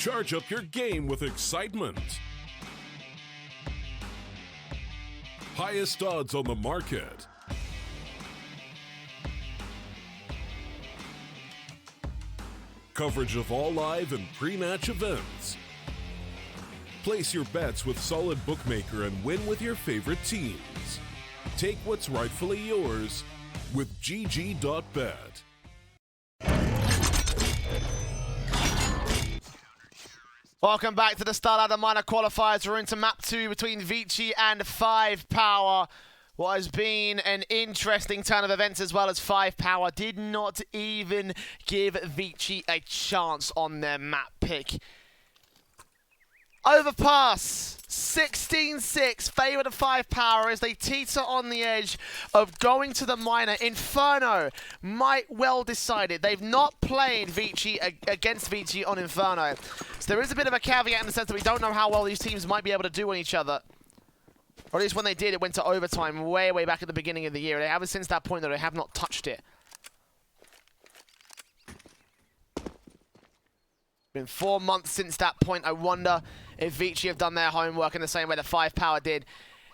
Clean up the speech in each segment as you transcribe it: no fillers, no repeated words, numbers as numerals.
Charge up your game with excitement. Highest odds on the market. Coverage of all live and pre-match events. Place your bets with Solid Bookmaker and win with your favorite teams. Take what's rightfully yours with GG.bet. Welcome back to the StarLadder minor qualifiers. We're into map 2 between Vici and 5Power. What has been an interesting turn of events, as well as 5Power did not even give Vici a chance on their map pick. Overpass 16-6, favour of 5Power as they teeter on the edge of going to the minor. Inferno might well decide it. They've not played Vici against Vici on Inferno. So there is a bit of a caveat in the sense that we don't know how well these teams might be able to do on each other. Or at least when they did, it went to overtime way back at the beginning of the year. They haven't since that point, though, they have not touched it. Been 4 months since that point. I wonder if Vici have done their homework in the same way that 5Power did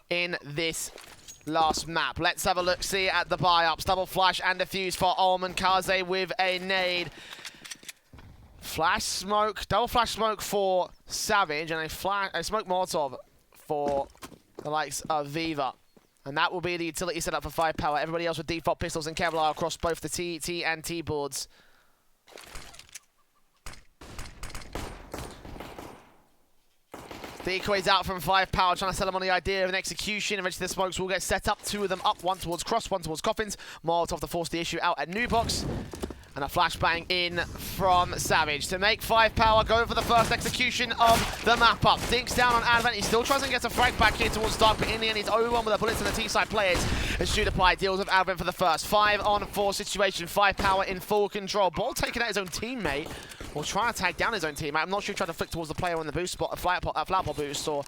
in this last map. Let's have a look-see at the buy-ups. Double flash and defuse for Ullman. Kaze with a nade. Flash smoke, double flash smoke for Savage, and a smoke Molotov for the likes of Viva. And that will be the utility setup for 5Power. Everybody else with default pistols and Kevlar across both the T and T boards. Decoys out from 5Power, trying to sell them on the idea of an execution. Eventually the smokes will get set up. 2 of them up, one towards Cross, one towards Coffins. Molotov to force the issue out at New Box. And a flashbang in from Savage to make 5Power go for the first execution of the map up. Dinks down on Advent. He still tries to get a frag back here towards Dark, but in the end he's overwhelmed with the bullets and the T-side players. And Shooterpie deals with Advent for the first. 5-on-4 situation. 5Power in full control. Ball taking out his own teammate, or trying to tag down his own teammate. I'm not sure he tried to flick towards the player on the boost spot, a flat pop boost, or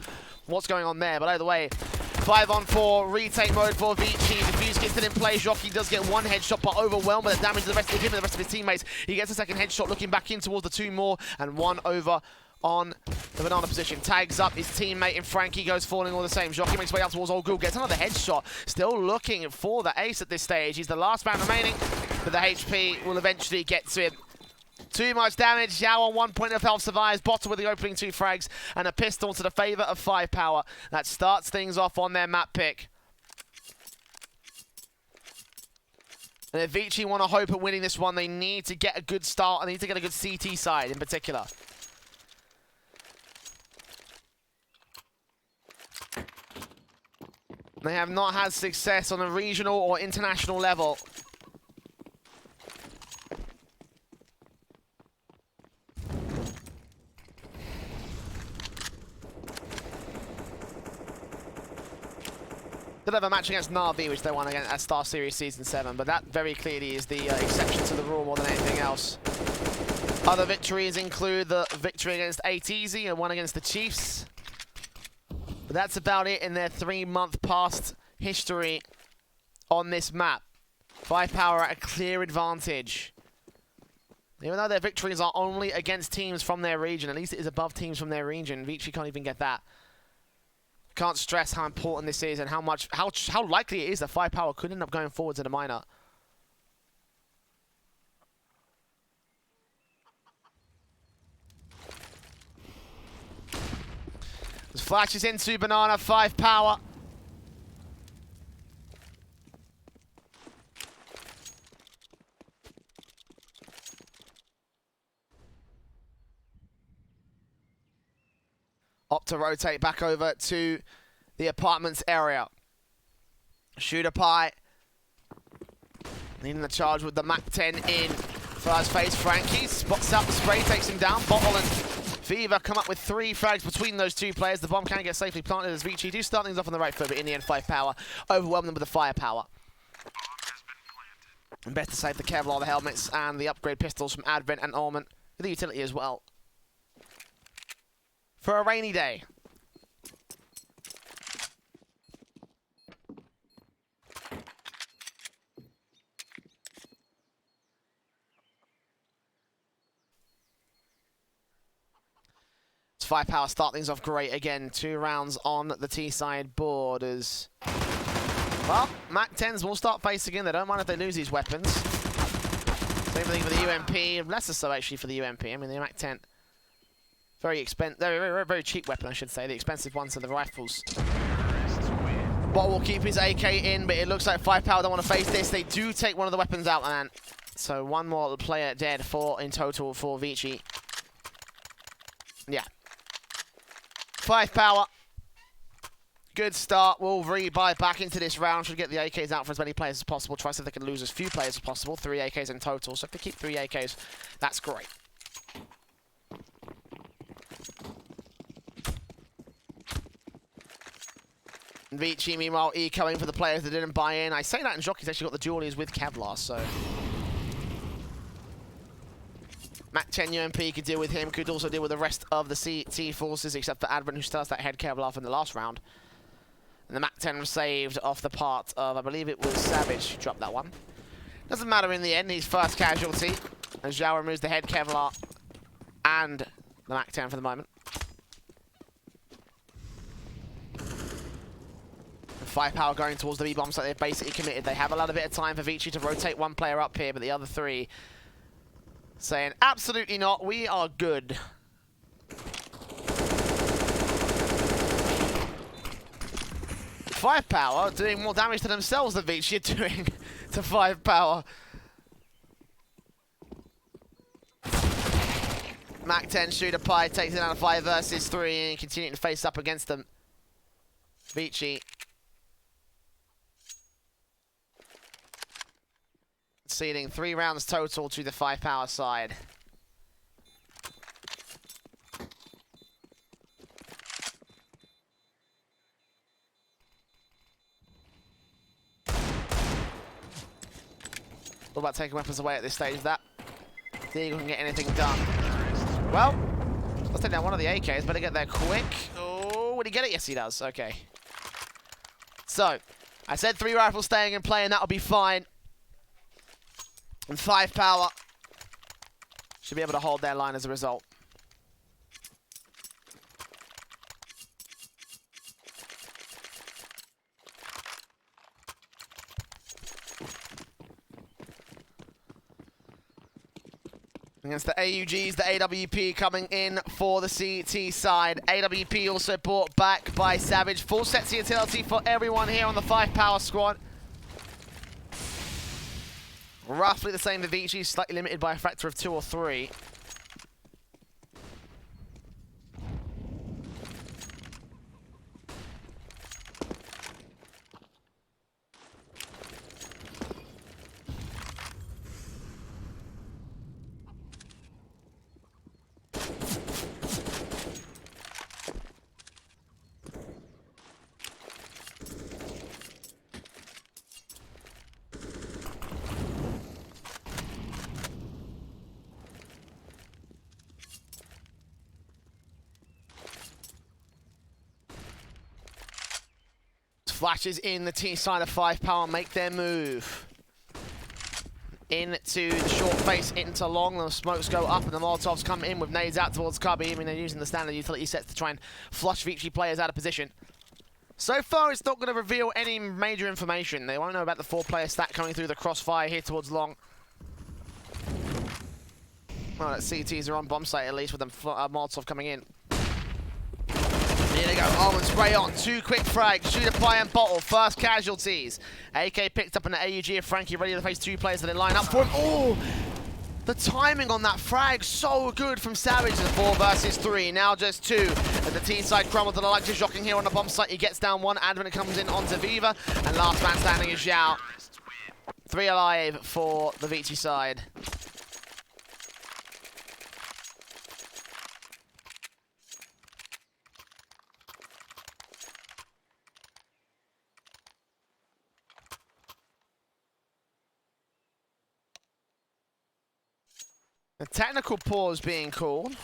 what's going on there. But either way, 5-on-4 retake mode for Vici. Defuse gets it in play. Jockey does get one headshot, but overwhelmed by the damage to the rest of him and the rest of his teammates. He gets a second headshot, looking back in towards the 2 more, and 1 over on the banana position. Tags up his teammate, and Frankie goes falling all the same. Jockey makes way out towards Old Ghoul, gets another headshot. Still looking for the ace at this stage. He's the last man remaining, but the HP will eventually get to him. Too much damage. Xiao on 1 point of health survives. Bottle with the opening 2 frags and a pistol to the favour of 5Power. That starts things off on their map pick. And if Vici want to hope at winning this one, they need to get a good start. And they need to get a good CT side in particular. They have not had success on a regional or international level. Did have a match against Na'Vi, which they won against at Star Series Season 7, but that very clearly is the exception to the rule more than anything else. Other victories include the victory against ATZ and one against the Chiefs. But that's about it in their 3-month past history on this map. 5Power at a clear advantage. Even though their victories are only against teams from their region, at least it is above teams from their region. Vici can't even get that. Can't stress how important this is and how likely it is that 5Power could end up going forwards in a minor. As flashes into Banana, 5Power. Opt to rotate back over to the apartments area. Shooterpie needing the charge with the Mac 10 in. First phase, Frankie spots out the spray, takes him down. Bottle and Fever come up with 3 frags between those 2 players. The bomb can get safely planted as Vici do start things off on the right foot, but in the end, 5Power overwhelm them with the firepower. And best to save the Kevlar, the helmets, and the upgrade pistols from Advent and Ullman, with the utility as well. For a rainy day. 5Power start things off great again. 2 rounds on the T side board as... Well, MAC-10s will start facing in. They don't mind if they lose these weapons. Same thing for the UMP. Less so actually for the UMP. I mean, the MAC-10... Very expensive, very cheap weapon, I should say. The expensive ones are the rifles. Bot will keep his AK in, but it looks like 5Power don't want to face this. They do take one of the weapons out, man. So 1 more player dead, 4 in total for Vici. Yeah. 5Power. Good start. Will rebuy back into this round. Should get the AKs out for as many players as possible. Try to see if they can lose as few players as possible. 3 AKs in total. So if they keep 3 AKs, that's great. Vici, meanwhile, ecoing for the players that didn't buy in. I say that, and Jockey's actually got the dualies with Kevlar, so... MAC-10 UMP could deal with him, could also deal with the rest of the CT forces, except for Advent, who still has that head Kevlar from the last round. And the MAC-10 was saved off the part of, I believe it was Savage who dropped that one. Doesn't matter in the end, he's first casualty. And Zhao removes the head Kevlar and the MAC-10 for the moment. 5Power going towards the B-bomb, so they're basically committed. They have a little bit of time for Vici to rotate 1 player up here, but the other 3 saying, absolutely not, we are good. .5Power doing more damage to themselves than Vici are doing to 5Power. MAC-10 shooter pie takes it out of 5 versus 3 and continuing to face up against them. Vici ceding 3 rounds total to the 5Power side. What about taking weapons away at this stage? That the Eagle can get anything done. Well, let's take down one of the AKs. Better get there quick. Oh, would he get it? Yes, he does. Okay. So, I said 3 rifles staying in play, and that'll be fine. And 5Power should be able to hold their line as a result. Against the AUGs, the AWP coming in for the CT side. AWP also brought back by Savage. Full sets of utility for everyone here on the 5Power squad. Roughly the same for Vici, slightly limited by a factor of 2 or 3. Flashes in the T side of 5Power make their move. Into the short face, into long. The smokes go up and the Molotovs come in with nades out towards Cubby. I mean, they're using the standard utility sets to try and flush Vici players out of position. So far, it's not going to reveal any major information. They won't know about the 4-player stack coming through the crossfire here towards long. Well, that CTs are on bomb site at least with the Molotov coming in. Here they go, and spray on, 2 quick frags, shooter pie and bottle, first casualties. AK picked up an AUG of Frankie, ready to face 2 players that they line up for him. Oh, the timing on that frag, so good from Savage. 4 versus 3, now just 2. As the T side crumbled to the likes of Joking here on the bomb site, he gets down 1, Advent comes in onto Viva, and last man standing is Zhao. 3 alive for the Vici side. A technical pause being called.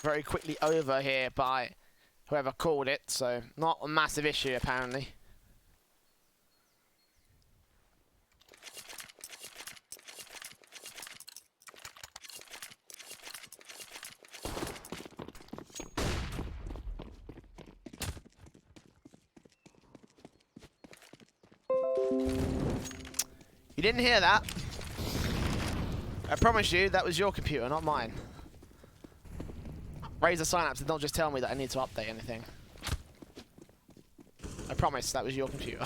very quickly over here by whoever called it, so not a massive issue apparently. You didn't hear that. I promise you, that was your computer, not mine. Razer Synapse did not just tell me that I need to update anything. I promise that was your computer.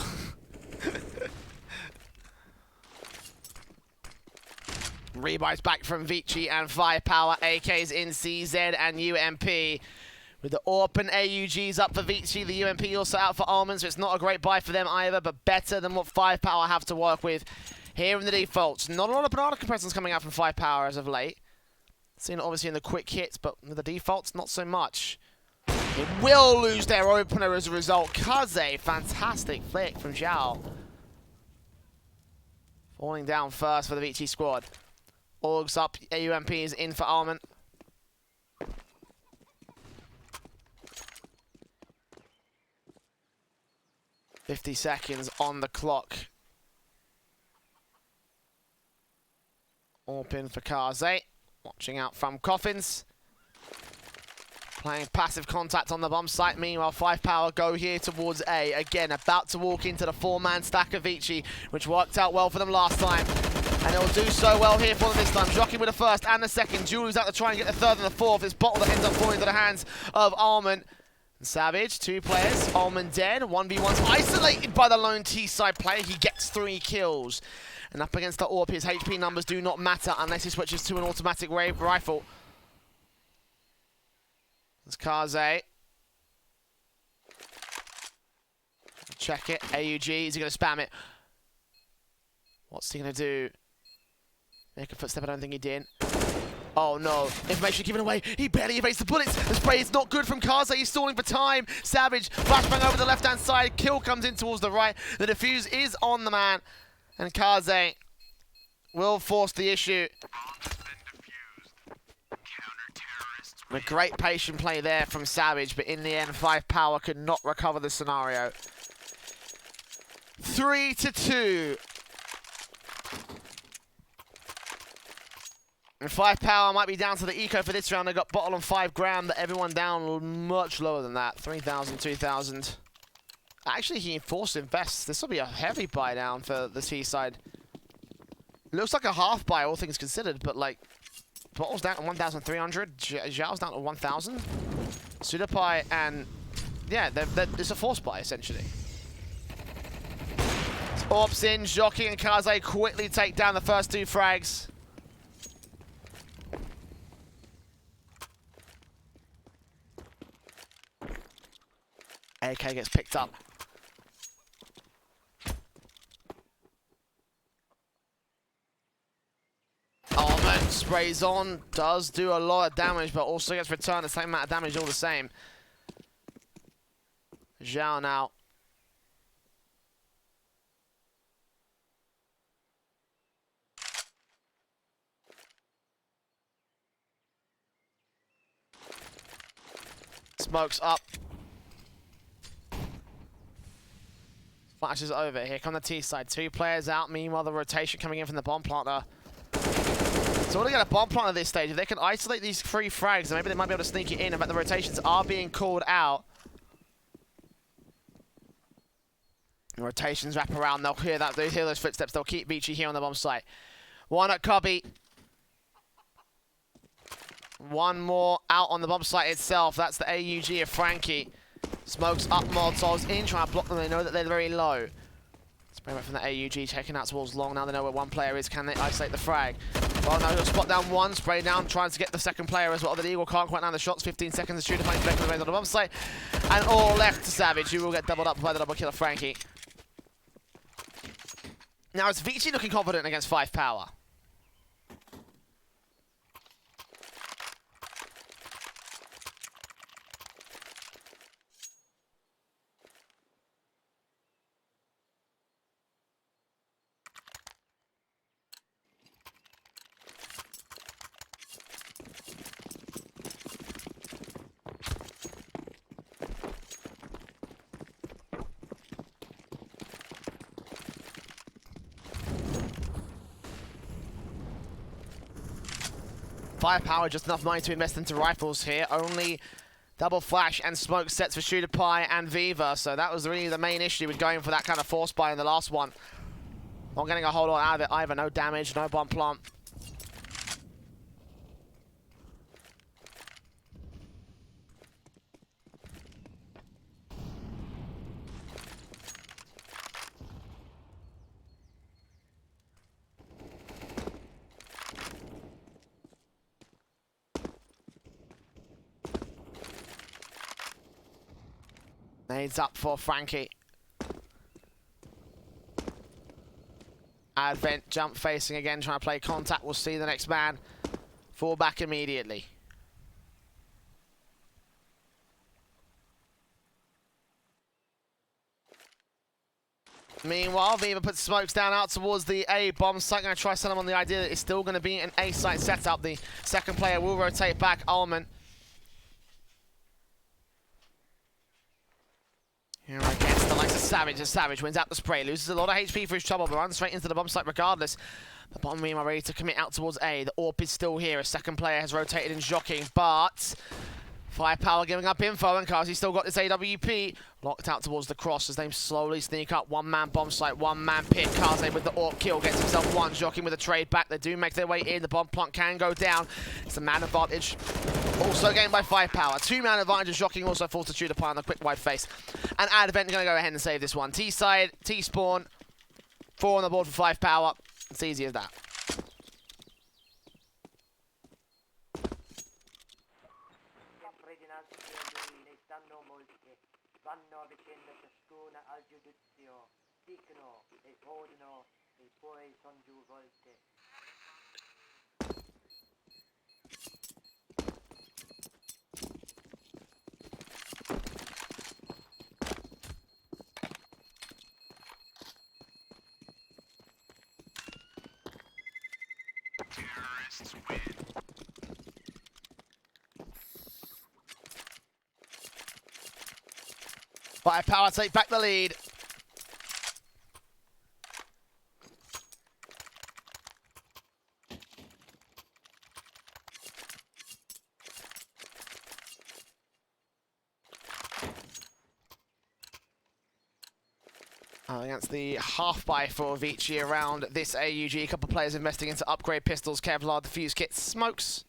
Rebuy's back from Vici and 5Power. AK's in CZ and UMP. With the AWP and AUGs up for Vici, the UMP also out for Almond, so it's not a great buy for them either, but better than what 5Power have to work with here in the defaults. Not a lot of banana compressors coming out from 5Power as of late. Seen it obviously in the quick hits, but with the defaults, not so much. They will lose their opener as a result. Kaze, fantastic flick from Zhao. Falling down first for the Vici squad. Orgs up, AUMP is in for Almond. $50 seconds on the clock. Open for Kaze. Watching out from Coffins. Playing passive contact on the bomb site. Meanwhile, 5Power go here towards A. Again, about to walk into the four-man stack of Vici, which worked out well for them last time. And it will do so well here for them this time. Jockey with the first and the second. Julie's out to try and get the third and the fourth. This bottle that ends up falling into the hands of Almond. Savage, two players. Almond dead. 1v1's isolated by the lone T-side player. He gets 3 kills. And up against the AWP, his HP numbers do not matter unless he switches to an automatic rifle. There's Kaze. Check it. AUG, is he going to spam it? What's he going to do? Make a footstep, I don't think he did. Oh no, information given away. He barely evades the bullets. The spray is not good from Kaze. He's stalling for time. Savage, flashbang over the left-hand side. Kill comes in towards the right. The defuse is on the man. And Kaze will force the issue. A great patient play there from Savage, but in the end, 5Power could not recover the scenario. 3-2. And 5Power might be down to the eco for this round. They got bottle on 5 gram, but everyone down much lower than that. 3,000, 2,000. Actually, he forced invests. This will be a heavy buy down for the T side. Looks like a half buy, all things considered, but like, bottle's down to 1,300. Zhao's down to 1,000. Sudapai and yeah, it's a force buy essentially. Orps in, Jockey and Kaze quickly take down the first 2 frags. AK gets picked up. Almond sprays on, does do a lot of damage, but also gets returned the same amount of damage all the same. Zhao now. Smokes up. Flashes over. Here come the T side. 2 players out. Meanwhile, the rotation coming in from the bomb planter. So when they get a bomb planter at this stage, if they can isolate these 3 frags, then maybe they might be able to sneak it in. In fact, the rotations are being called out. The rotations wrap around. They'll hear that. They hear those footsteps. They'll keep Vici here on the bomb site. 1 at Cubby. 1 more out on the bomb site itself. That's the AUG of Frankie. Smokes up Molotovs in, trying to block them. They know that they're very low. Spray back from the AUG, checking out towards long. Now they know where 1 player is. Can they isolate the frag? Well, now he'll spot down 1, spray down, trying to get the 2nd player as well. The Eagle can't quite land the shots. 15 seconds to shoot, playing back on the bomb site. And all left to Savage, who will get doubled up by the double kill of Frankie. Now, is Vici looking confident against 5Power? 5Power, just enough money to invest into rifles here. Only double flash and smoke sets for Shooter Pie and Viva, so that was really the main issue with going for that kind of force buy in the last one. Not getting a whole lot out of it either. No damage, no bomb plant. Nades up for Frankie. Advent jump facing again, trying to play contact. We'll see the next man fall back immediately. Meanwhile, Viva puts smokes down out towards the A bomb site. Going to try sell him on the idea that it's still going to be an A site setup. The second player will rotate back, Ullman. Here against the likes of Savage, as Savage wins out the spray, loses a lot of HP for his trouble, but runs straight into the bomb site regardless. The bottom team are ready to commit out towards A. The AWP is still here. A second player has rotated and jockeying, but 5Power giving up info, and Kazi's still got this AWP. Locked out towards the cross as they slowly sneak up. One-man bomb site, one-man pick. Kaze with the AWP kill, gets himself one, jockeying with a trade back. They do make their way in. The bomb plant can go down. It's a man advantage. Also gained by 5Power. Two-man advantage. Jockeying also falls to Shooter Pie on the quick wide face. And Advent going to go ahead and save this one. T-side, T-spawn. 4 on the board for 5Power. It's easy as that. Terrorists win. 5Power take back the lead. Against the half buy for Vici around this AUG. A couple of players investing into upgrade pistols, Kevlar, defuse kits, smokes.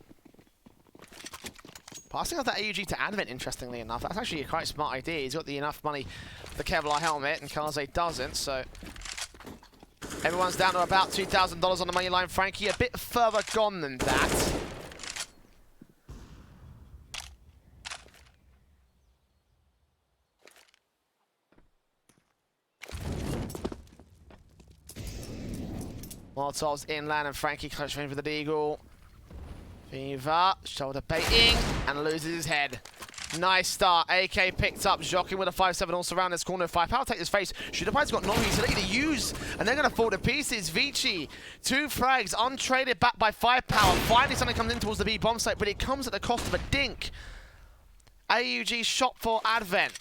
Passing off that AUG to Advent, interestingly enough. That's actually a quite smart idea. He's got the enough money for the Kevlar helmet, and Kaze doesn't, so everyone's down to about $2,000 on the money line. Frankie a bit further gone than that. Molotov's inland and Frankie close range with the Deagle. Viva, shoulder baiting, and loses his head. Nice start. AK picked up, jockeying with a 5-7 also around this corner. 5Power take his face. Shooter Pie's got no utility to use, and they're going to fall to pieces. Vici, 2 frags, untraded back by 5Power. Finally something comes in towards the B bomb site, but it comes at the cost of a dink. AUG shot for Advent.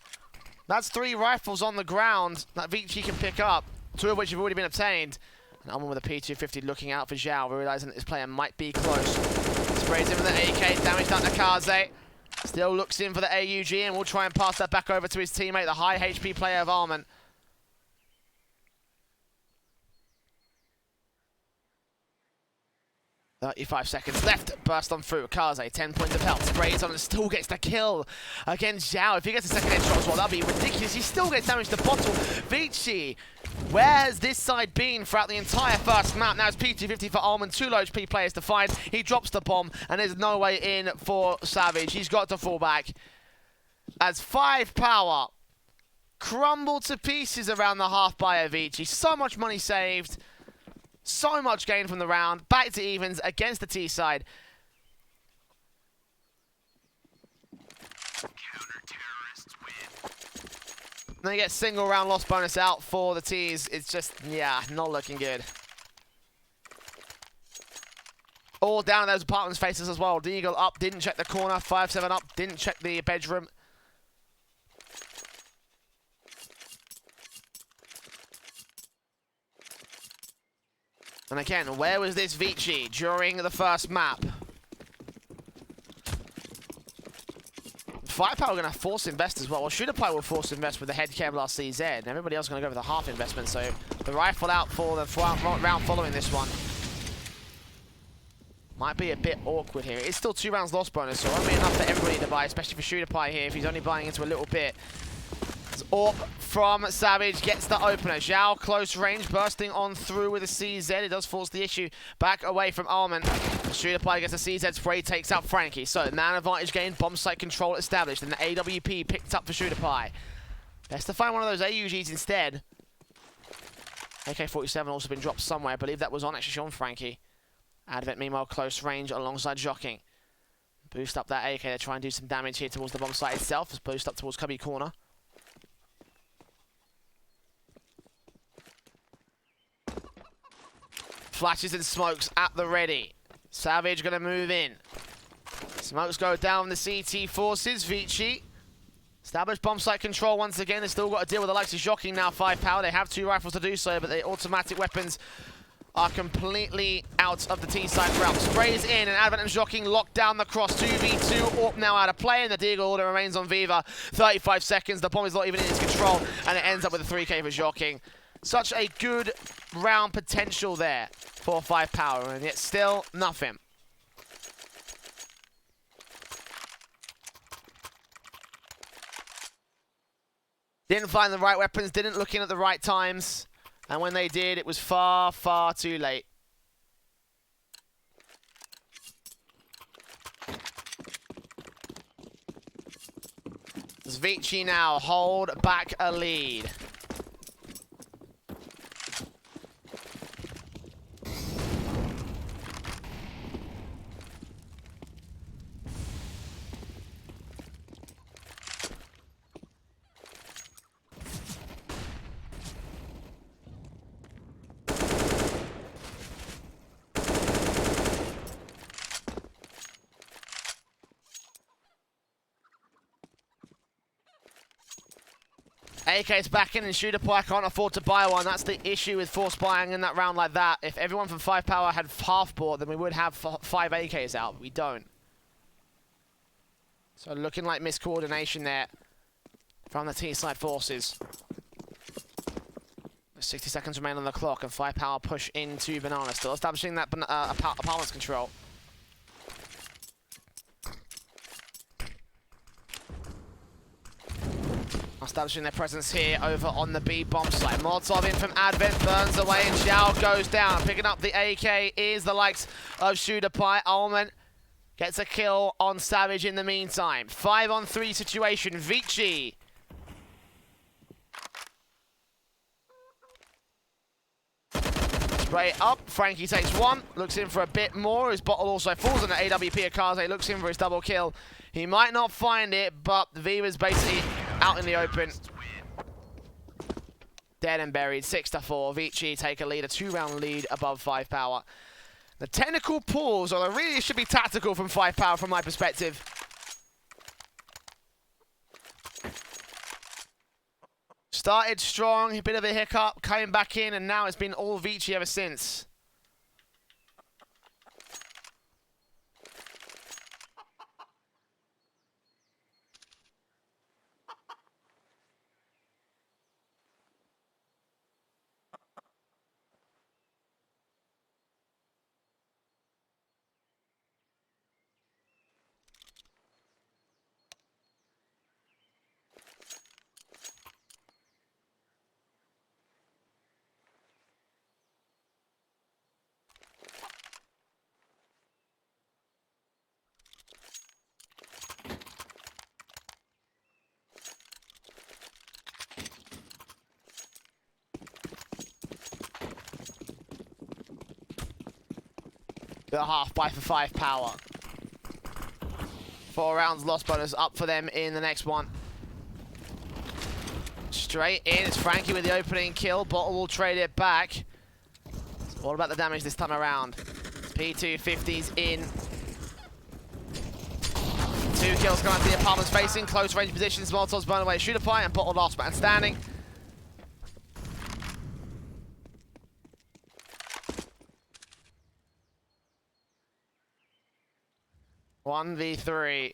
That's 3 rifles on the ground that Vici can pick up, 2 of which have already been obtained. And Ullman with a P250 looking out for Zhao, realizing that this player might be close. Sprays in with the AK, damage done to Kaze. Still looks in for the AUG, and will try and pass that back over to his teammate, the high HP player of Ullman. 35 seconds left. Burst on through. Kaze, 10 points of health. Sprays on and still gets the kill against Zhao. If he gets a second headshot as well, that'd be ridiculous. He still gets damage to the bottle. Vici, where has this side been throughout the entire first map? Now it's P250 for Ullman. 2 low HP players to find. He drops the bomb, and there's no way in for Savage. He's got to fall back. As 5Power crumble to pieces around the half by Vici. So much money saved. So much gain from the round. Back to evens against the T side. Counter-terrorists win. They get single round loss bonus out for the T's. It's just, yeah, not looking good. All down those apartments' faces as well. Deagle up, didn't check the corner. 5-7 up, didn't check the bedroom. And again, where was this Vici during the first map? 5Power going to force invest as well. Well, StarLadder will force invest with the head Kevlar CZ, and everybody else going to go with a half investment. So the rifle out for the round following this one. Might be a bit awkward here. It's still 2 rounds lost bonus, so it won't be enough for everybody to buy, especially for StarLadder here if he's only buying into a little bit. Orp from Savage gets the opener. Zhao close range, bursting on through with a CZ. It does force the issue back away from Alman. StarLadder gets a CZ spray, takes out Frankie. So man advantage gained, bomb site control established, and the AWP picked up for StarLadder. Best to find one of those AUGs instead. AK-47 also been dropped somewhere. I believe that was on actually on Frankie. Advent meanwhile close range alongside Joking. Boost up that AK to try and do some damage here towards the bomb site itself. Let's boost up towards Cubby corner. Flashes and smokes at the ready. Savage gonna move in. Smokes go down the CT forces. Vici. Established bomb site control once again. They've still got to deal with the likes of Joking now. 5Power. They have 2 rifles to do so, but the automatic weapons are completely out of the T-side realm. Sprays in, and Advent and Joking lock down the cross. 2v2. Orp now out of play, and the Deagle order remains on Viva. 35 seconds. The bomb is not even in his control, and it ends up with a 3K for Joking. Such a good round potential there for 5Power, and yet still nothing. Didn't find the right weapons, didn't look in at the right times, and when they did, it was far, far too late. Does Vici now hold back a lead? AK's back in, and StarLadder can't afford to buy one. That's the issue with force buying in that round like that. If everyone from 5Power had half bought, then we would have 5 AKs out, but we don't. So looking like miscoordination there from the T-side forces. 60 seconds remain on the clock, and 5Power push into Banana, still establishing that apartments control. Establishing their presence here over on the B bomb site. Molotov in from Advent, burns away, and Zhao goes down. Picking up the AK is the likes of StarLadder. Alman gets a kill on Savage in the meantime. 5-on-3 situation. Vici. Spray up. Frankie takes one. Looks in for a bit more. His bottle also falls on the AWP. Akaze looks in for his double kill. He might not find it, but Viva's basically out in the open. Dead and buried. 6-4. Vici take a lead, a 2-round lead above 5Power. The technical pause, although really it should be tactical from 5Power from my perspective. Started strong, a bit of a hiccup, came back in, and now it's been all Vici ever since. The half buy for 5Power. 4 rounds lost bonus up for them in the next one. Straight in, it's Frankie with the opening kill. Bottle will trade it back. It's all about the damage this time around. P250's in. 2 kills coming out to the apartments facing. Close range positions. Molotov's blown away. StarLadder and Bottle last man standing. One v3.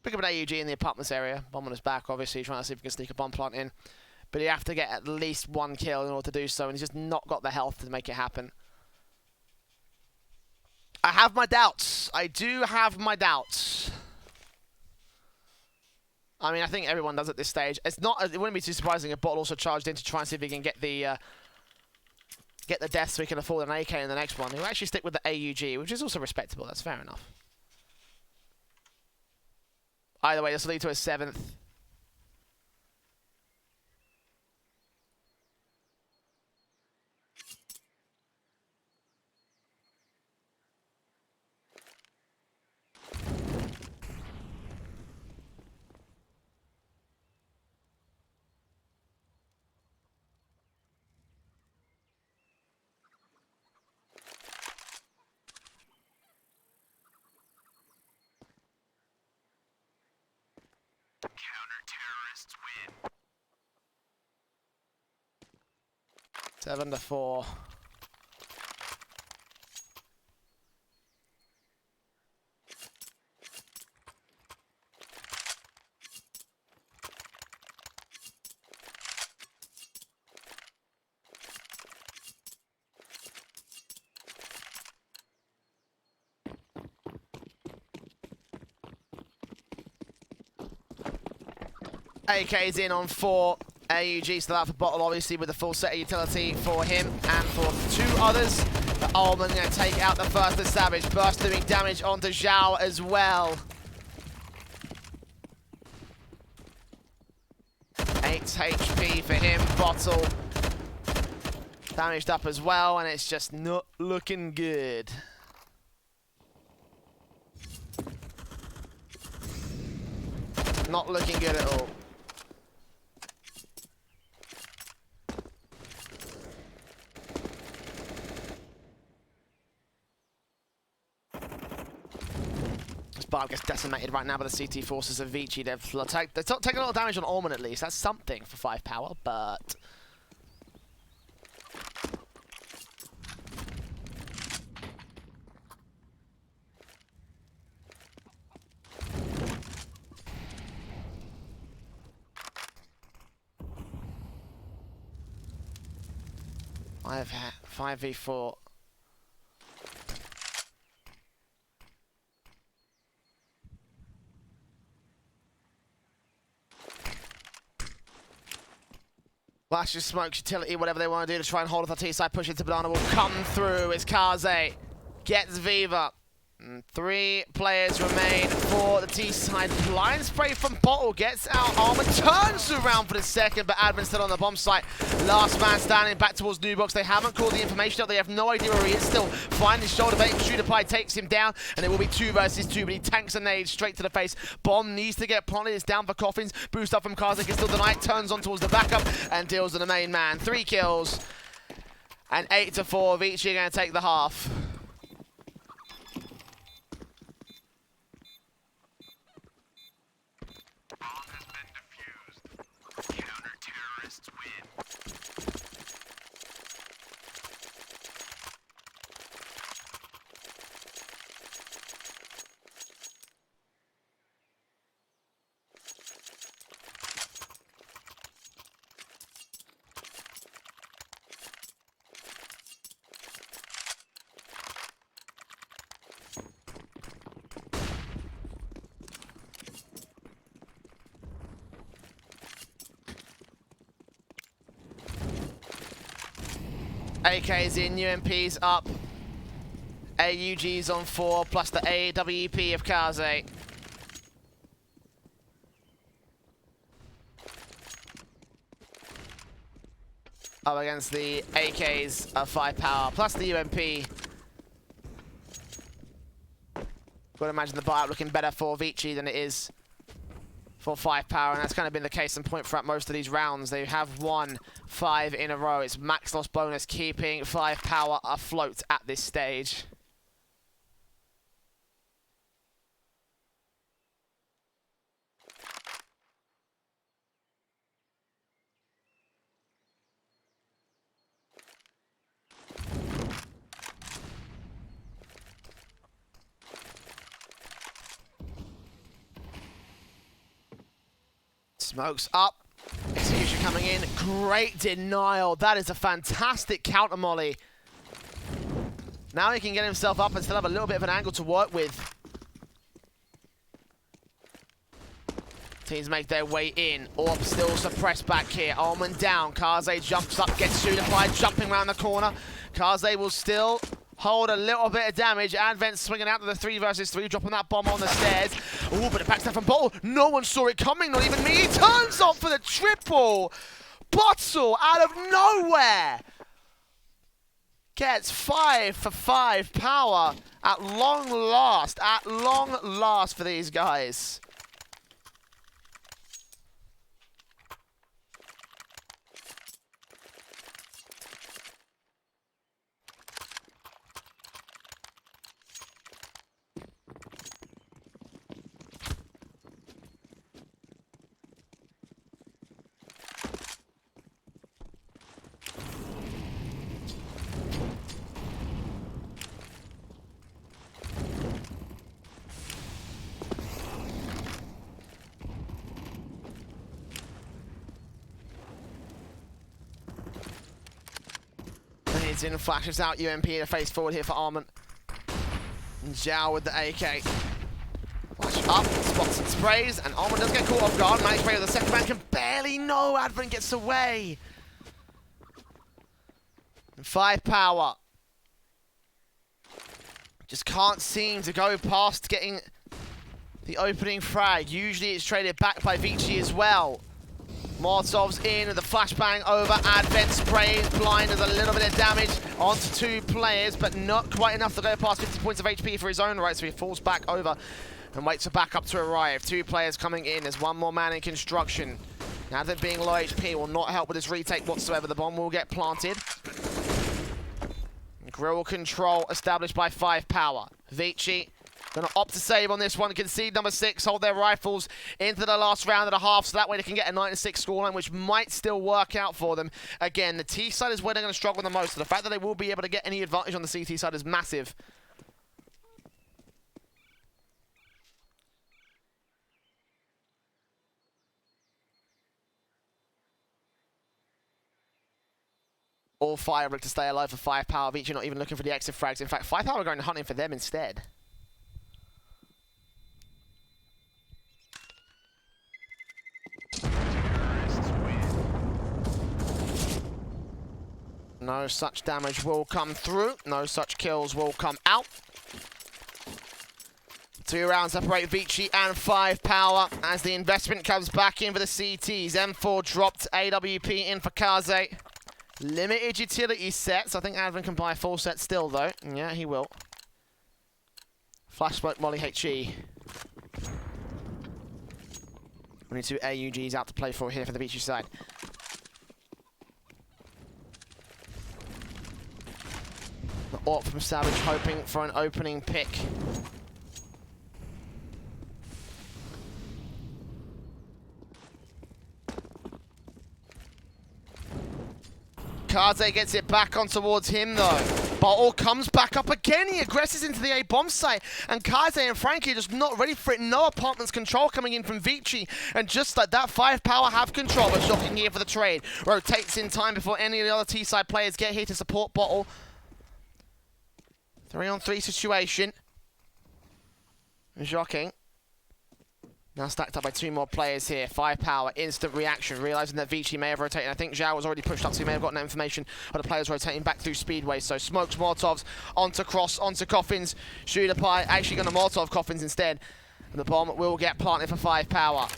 pick up an AUG in the apartments area. Bomb on his back, obviously, trying to see if he can sneak a bomb plant in. But you have to get at least one kill in order to do so, and he's just not got the health to make it happen. I have my doubts. I do have my doubts. I mean, I think everyone does at this stage. It's not. It wouldn't be too surprising if Bottle also charged in to try and see if he can get the death so he can afford an AK in the next one. He'll actually stick with the AUG, which is also respectable. That's fair enough. Either way, this will lead to a 7th. Counter-terrorists win. 7-4. AK's in on 4. AUG still out for Bottle, obviously, with the full set of utility for him and for 2 others. But Ullman going to take out the first of Savage. Burst doing damage onto Zhao as well. 8 HP for him. Bottle damaged up as well, and it's just not looking good. Not looking good at all. Barb gets decimated right now by the CT forces of Vici. They've taken a lot of damage on Orman at least. That's something for 5Power, but... I've had 5v4. Flash just smokes utility, whatever they want to do to try and hold off the T-side. Push into Banana will come through. It's Kaze. Gets Viva. And 3 players remain for the T-side. Blind spray from Bottle gets out. Armor turns around for the second, but Admin's still on the bomb site. Last man standing back towards New Box. They haven't called the information out. They have no idea where he is still. Finding his shoulder bait. Shooter Pie takes him down, and it will be 2 versus 2, but he tanks a nade straight to the face. Bomb needs to get planted. It's down for Coffins. Boost up from Kaze can still deny it. Turns on towards the backup and deals to the main man. 3 kills and 8-4. Vici going to take the half. Counter-terrorists win. AK's in, UMP's up. AUG's on 4, plus the AWP of Kaze. Up against the AKs of 5Power, plus the UMP. Gotta imagine the buyout looking better for Vici than it is for 5Power, and that's kind of been the case in point throughout most of these rounds. They have won 5 in a row. It's max loss bonus keeping 5Power afloat at this stage. Smokes up. Execution coming in. Great denial. That is a fantastic counter molly. Now he can get himself up and still have a little bit of an angle to work with. Teams make their way in. Orb still suppressed back here. Almond down. Kaze jumps up, gets Sudified, jumping around the corner. Kaze will still hold a little bit of damage. Advent swinging out to the 3 versus 3, dropping that bomb on the stairs. Ooh, but it backs down from Bottle. No one saw it coming, not even me. He turns off for the triple. Bottle out of nowhere gets 5 for 5 power at long last for these guys. In, flashes out UMP to face forward here for Armand. And Zhao with the AK. Flash up, spots and sprays, and Armand does get caught off guard. Managed to the second man can barely know. Advent gets away. And 5Power. Just can't seem to go past getting the opening frag. Usually it's traded back by Vici as well. Molotov's in with the flashbang over. Advent sprays, blind does a little bit of damage onto 2 players, but not quite enough to go past 50 points of HP for his own right, so he falls back over and waits for backup to arrive. 2 players coming in. There's 1 more man in construction. Advent being low HP will not help with his retake whatsoever. The bomb will get planted. Grill control established by 5Power. Vici gonna opt to save on this one, concede number 6, hold their rifles into the last round and a half, so that way they can get a 9-6 scoreline, which might still work out for them. Again, the T side is where they're gonna struggle the most, so the fact that they will be able to get any advantage on the CT side is massive. All fire to stay alive for 5Power. Vici not even looking for the exit frags. In fact, 5Power are going hunting for them instead. No such damage will come through. No such kills will come out. 2 rounds separate Vici and 5Power as the investment comes back in for the CTs. M4 dropped, AWP in for Kaze. Limited utility sets. I think Advent can buy a full set still, though. Yeah, he will. Flash smoke, Molly HE. We need 2 AUGs out to play for here for the Vici side. The AWP from Savage hoping for an opening pick. Kaze gets it back on towards him though. Bottle comes back up again. He aggresses into the A-bomb site. And Kaze and Frankie are just not ready for it. No apartments control coming in from Vici. And just like that, 5Power have control. But Shocking here for the trade. Rotates in time before any of the other T-side players get here to support Bottle. 3-on-3 situation. Shocking. Now stacked up by 2 more players here. 5Power, instant reaction, realizing that Vici may have rotated. I think Zhao was already pushed up, so he may have gotten that information of the players rotating back through Speedway. So smokes Molotovs onto Cross, onto Coffins. Shooter Pie actually going to Molotov Coffins instead. And the bomb will get planted for 5Power.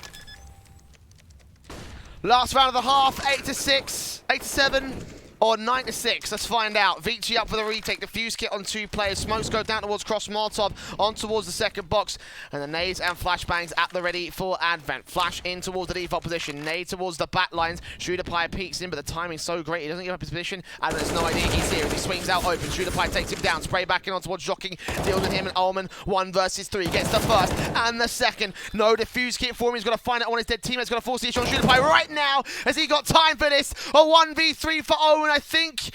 Last round of the half, 8-6, 8-7. Or 9-6, let's find out. Vici up for the retake, the fuse kit on 2 players. Smokes go down towards Cross, Molotov on towards the second box. And the nades and flashbangs at the ready for Advent. Flash in towards the default position, nade towards the back lines. Shooter Pie peeks in, but the timing's so great, he doesn't give up his position. Advent has no idea he's here, he swings out open. Shooter Pie takes him down, spray back in on towards Shocking. Deals with him and Ullman, 1 versus 3. Gets the first and the second. No defuse kit for him, he's got to find out when his dead teammate's going to force the issue on Shooter Pie right now. Has he got time for this? A 1v3 for Owen. I think,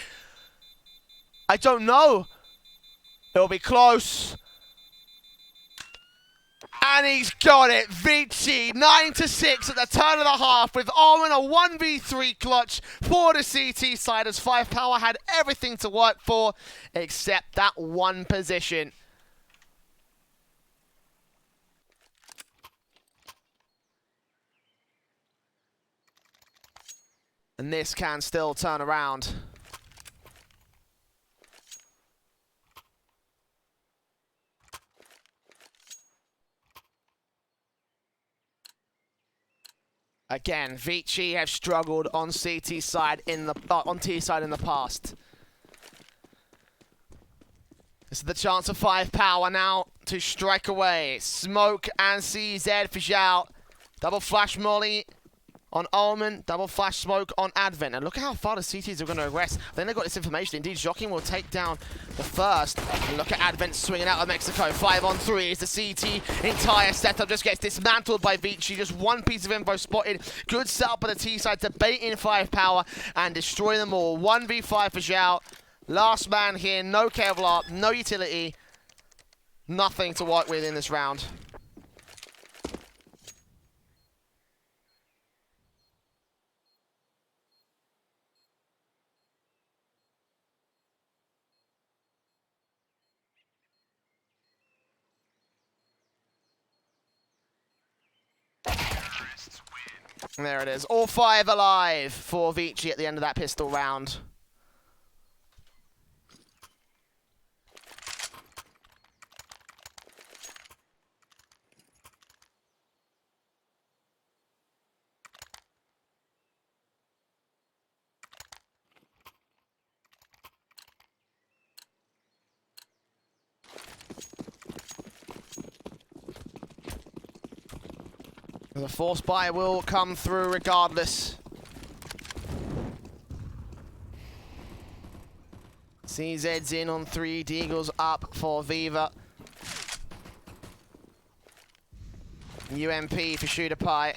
I don't know. It'll be close. And he's got it. Vici, 9-6 at the turn of the half with Owen a 1v3 clutch for the CT side as 5Power had everything to work for except that one position. And this can still turn around. Again, Vici have struggled on CT side in the on T side in the past. This is the chance of 5Power now to strike away. Smoke and CZ fish out. Double flash molly on Omen, double flash smoke on Advent. And look at how far the CTs are going to regress. Then they've got this information. Indeed, Joaquin will take down the first. And look at Advent swinging out of Mexico. 5-on-3 as the CT entire setup just gets dismantled by Vici. Just one piece of info spotted. Good setup by the T side to bait in 5Power and destroy them all. 1v5 for Zhao. Last man here. No Kevlar, no utility. Nothing to work with in this round. And there it is. All 5 alive for Vici at the end of that pistol round. The force buy will come through regardless. CZ's in on 3, Deagle's up for Viva. UMP for Shooter Pie.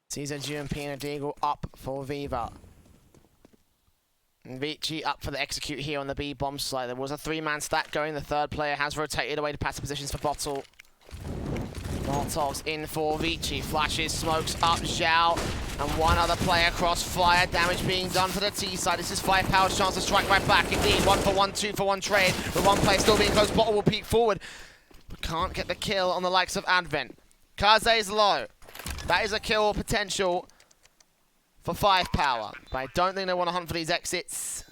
CZ, UMP and a Deagle up for Viva. And Vici up for the execute here on the B bomb side. There was a 3-man stack going. The third player has rotated away to passive positions for Bottle. Molotov's in for Vici. Flashes, smokes up Zhao. And one other player crossfire. Damage being done for the T side. This is 5Power's chance to strike right back. Indeed, 1-for-1, 2-for-1 trade. With one player still being close. Bottle will peek forward. But can't get the kill on the likes of Advent. Kaze is low. That is a kill potential for 5Power. But I don't think they want to hunt for these exits.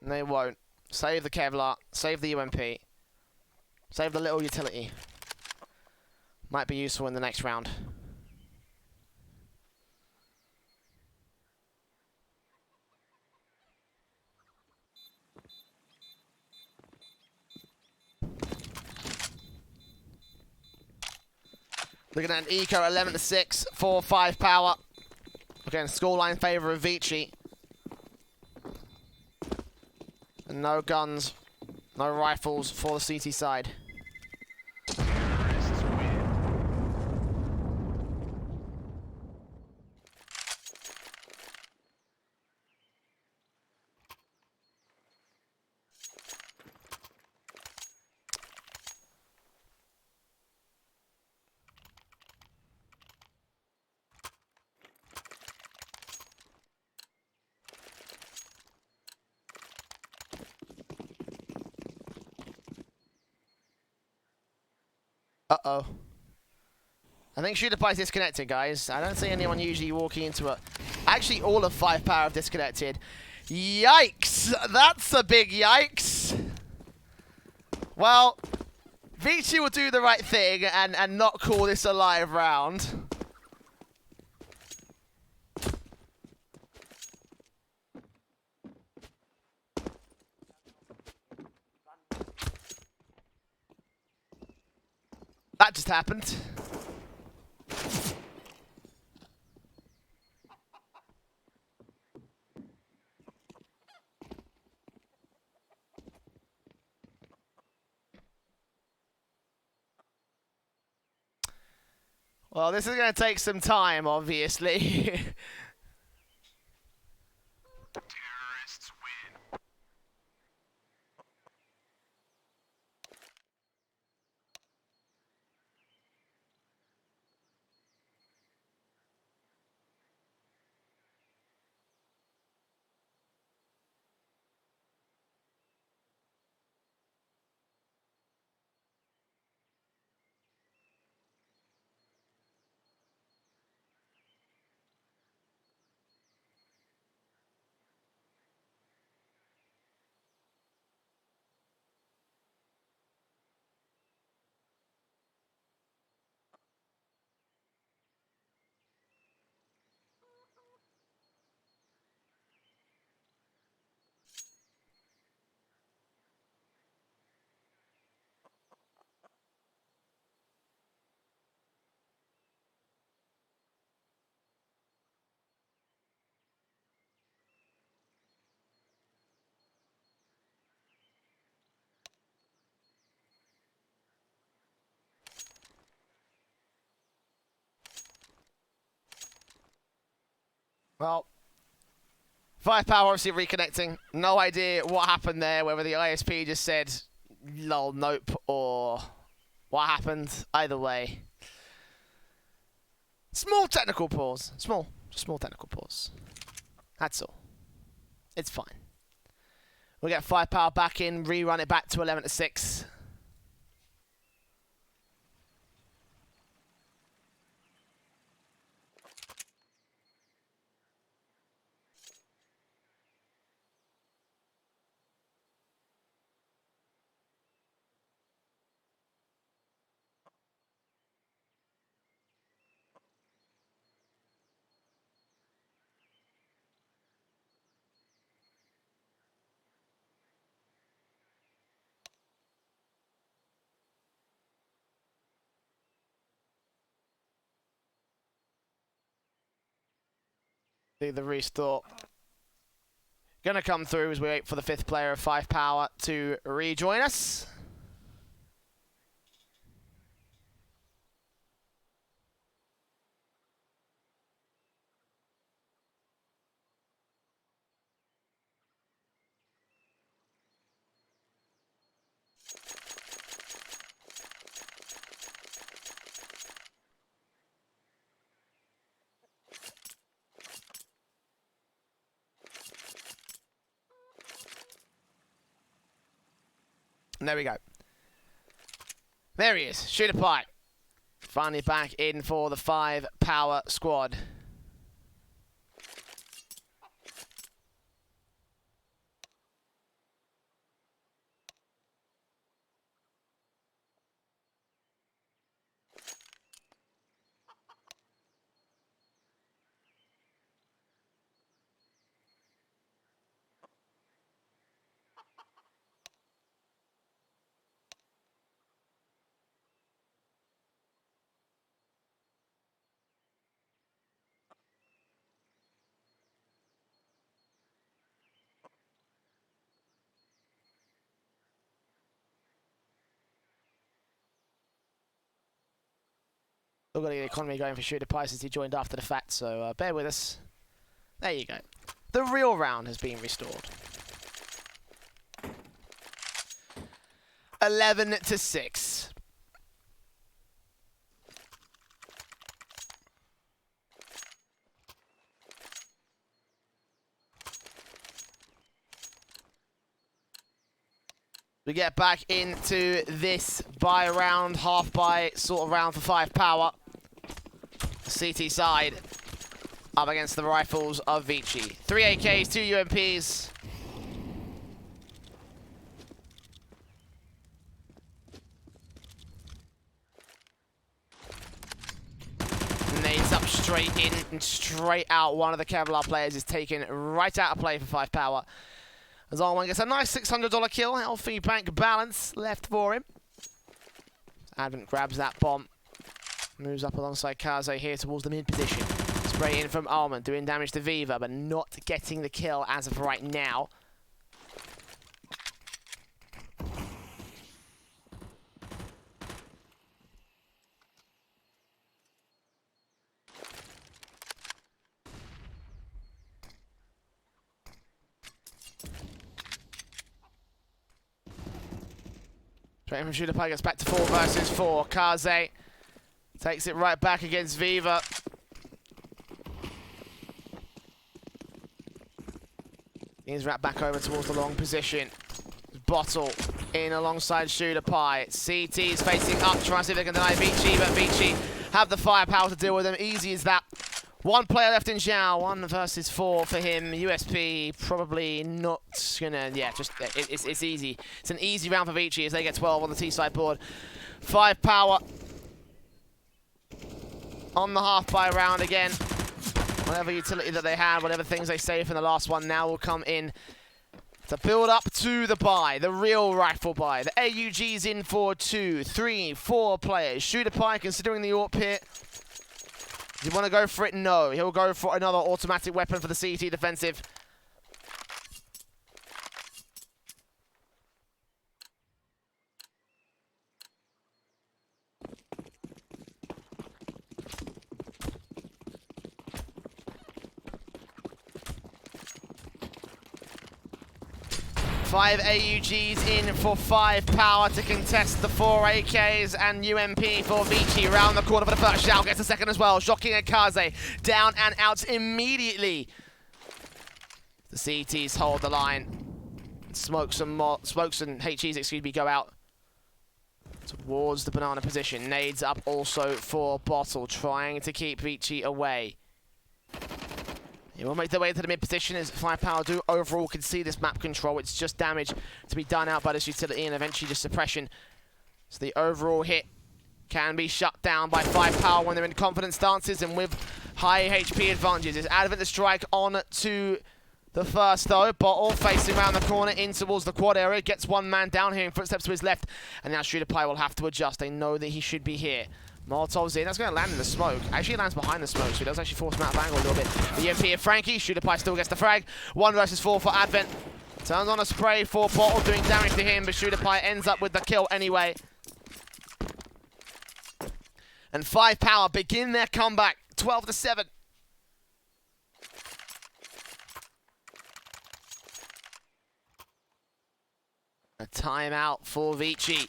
And they won't. Save the Kevlar. Save the UMP. Save the little utility. Might be useful in the next round. Looking at an eco 11-6 for 5Power. Again, scoreline favor of Vici. And no guns, no rifles for the CT side. Uh-oh. I think Shooter Pie's disconnected, guys. I don't see anyone usually walking into it. Actually, all of 5Power have disconnected. Yikes! That's a big yikes! Well, Vici will do the right thing and not call this a live round. That just happened. Well, this is going to take some time, obviously. Terrorists win. Well, 5Power obviously reconnecting. No idea what happened there, whether the ISP just said, lol, nope, or what happened. Either way. Small technical pause. Small technical pause. That's all. It's fine. We'll get 5Power back in, rerun it back to 11-6. The restore gonna come through as we wait for the 5th player of 5Power to rejoin us. And there we go. There he is, Shooter Pie. Finally back in for the 5Power squad. Still got to get the economy going for Shooter Pie since he joined after the fact, so bear with us. There you go. The real round has been restored. 11-6. We get back into this buy round, half buy sort of round for 5Power. CT side up against the rifles of Vici. 3 AKs, 2 UMPs. Nades up straight in and straight out. One of the Kevlar players is taken right out of play for 5Power. As R1 gets a nice $600 kill. Healthy bank balance left for him. Advent grabs that bomb. Moves up alongside Kaze here towards the mid position. Spray in from Almond, doing damage to Viva, but not getting the kill as of right now. Straight from Shooter Pie gets back to 4 versus 4. Kaze takes it right back against Viva. He's wrapped back over towards the long position. Bottle in alongside Shooter Pie. CT is facing up, trying to see if they can deny Vici, but Vici have the firepower to deal with them. Easy as that. One player left in Zhao, 1 versus 4 for him. USP probably not gonna, yeah, just, it's easy. It's an easy round for Vici as they get 12 on the T-side board. 5Power on the half-buy round again. Whatever utility that they had, whatever things they saved from the last one now will come in to build up to the buy, the real rifle buy. The AUG's in for 2, 3, 4 players. Shooter Pie considering the AWP hit. Does he want to go for it? No. He'll go for another automatic weapon for the CT defensive. Five AUGs in for 5Power to contest the 4 AKs and UMP for Vici around the corner for the first. Zhao gets a second as well. Shocking at Kaze. Down and out immediately. The CTs hold the line. Smokes and HEs, excuse me, go out towards the banana position. Nades up also for Bottle, trying to keep Vici away. He will make their way to the mid position as 5Power do overall concede this map control. It's just damage to be done out by this utility and eventually just suppression. So the overall hit can be shut down by 5Power when they're in confident stances and with high HP advantages. It's Advent the strike on to the first though. Bottle facing around the corner in towards the quad area. Gets one man down, hearing footsteps to his left. And now Shooter Pie will have to adjust. They know that he should be here. Molotov's in. That's going to land in the smoke. Actually, it lands behind the smoke, so he does actually force him out of angle a little bit. The EMP of Frankie. Shooter Pie still gets the frag. 1 versus 4 for Advent. Turns on a spray for Bottle, doing damage to him, but Shooter Pie ends up with the kill anyway. And 5Power begin their comeback. 12-7. A timeout for Vici.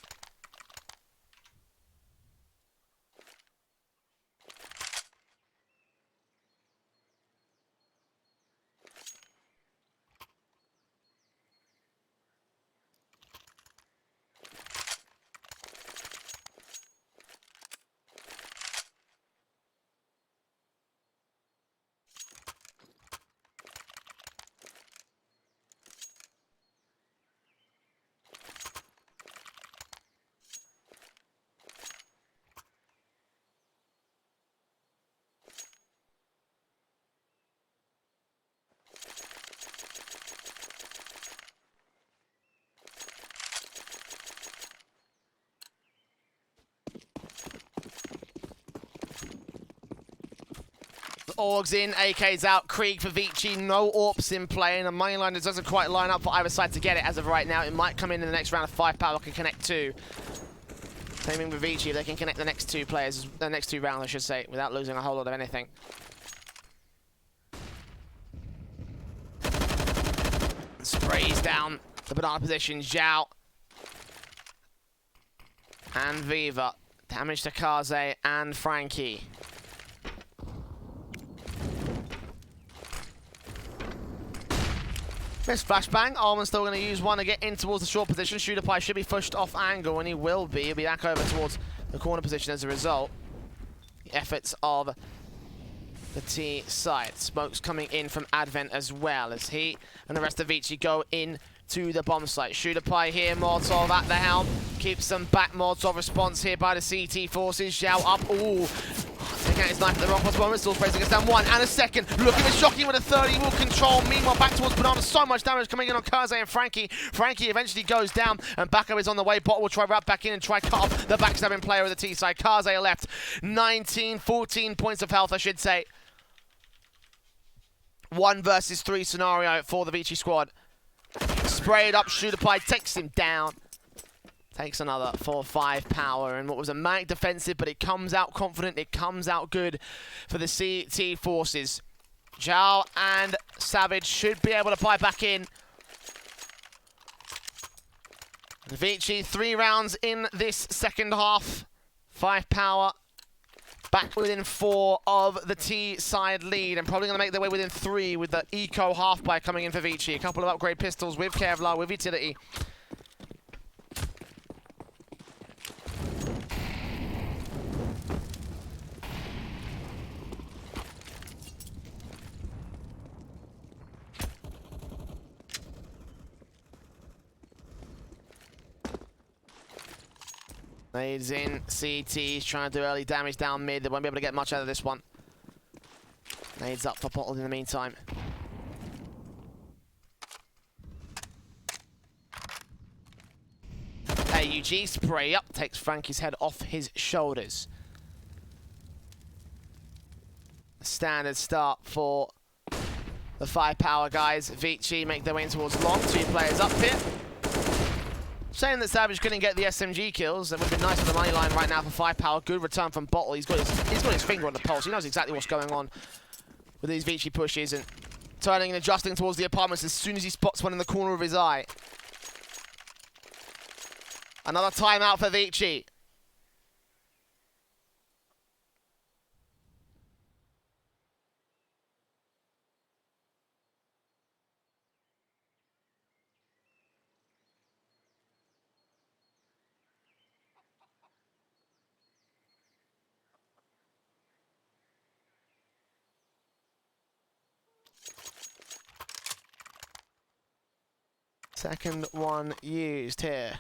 Orgs in, AK's out, Krieg for Vici, no AWPs in play, and the money line doesn't quite line up for either side to get it as of right now. It might come in the next round if 5Power can connect 2. Same thing with Vici, they can connect the next 2 players, the next 2 rounds I should say, without losing a whole lot of anything. Sprays down the banana position, Zhao and Viva. Damage to Kaze and Frankie. Missed flashbang. Almond's still going to use one to get in towards the short position. Shooter Pie should be pushed off angle, and he will be. He'll be back over towards the corner position as a result. The efforts of the T side. Smoke's coming in from Advent as well as he and the rest of Vici go in to the bomb site. Shooter Pie here, Molotov at the helm. Keeps them back. Molotov response here by the CT forces. Zhao up. Ooh. Taking out his knife at the wrong possible moment. Still praising us down 1 and a second. Look at this, shocking with a 30 will control. Meanwhile, back towards Banana. So much damage coming in on Kaze and Frankie. Frankie eventually goes down, and Backo is on the way. Bottle will try right back in and try cut off the backstabbing player of the T side. Kaze left. 14 points of health, I should say. 1 versus 3 scenario for the Vici squad. Sprayed up, Shooter Pie takes him down. Takes another 4-5 and what was a manic defensive, but it comes out confident, it comes out good for the CT forces. Zhao and Savage should be able to buy back in. Vici, 3 rounds in this second half. 5Power back within 4 of the T-side lead, and probably going to make their way within 3 with the Eco half-buy coming in for Vici. A couple of upgrade pistols with Kevlar, with utility. Nades in, CT's trying to do early damage down mid. They won't be able to get much out of this one. Nades up for Bottle in the meantime. AUG spray up, takes Frankie's head off his shoulders. Standard start for the 5Power guys. Vici make their way in towards long. 2 players up here. Saying that Savage couldn't get the SMG kills. That would have been nice for the money line right now for 5Power. Good return from Bottle. He's got his finger on the pulse. He knows exactly what's going on with these Vici pushes and turning and adjusting towards the apartments as soon as he spots one in the corner of his eye. Another timeout for Vici. Second one used here.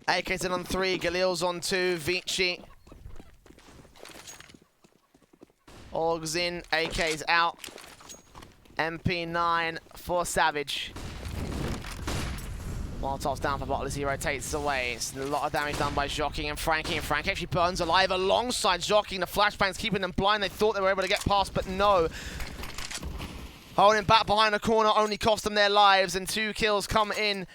AK's in on 3, Galil's on 2, Vici. Orgs in, AK's out. MP9 for Savage. Molotov's down for Bottle as he rotates away. It's a lot of damage done by Jockey and Frankie. And Frankie actually burns alive alongside Jockey. The flashbangs keeping them blind. They thought they were able to get past, but no. Holding back behind the corner only cost them their lives. And 2 kills come in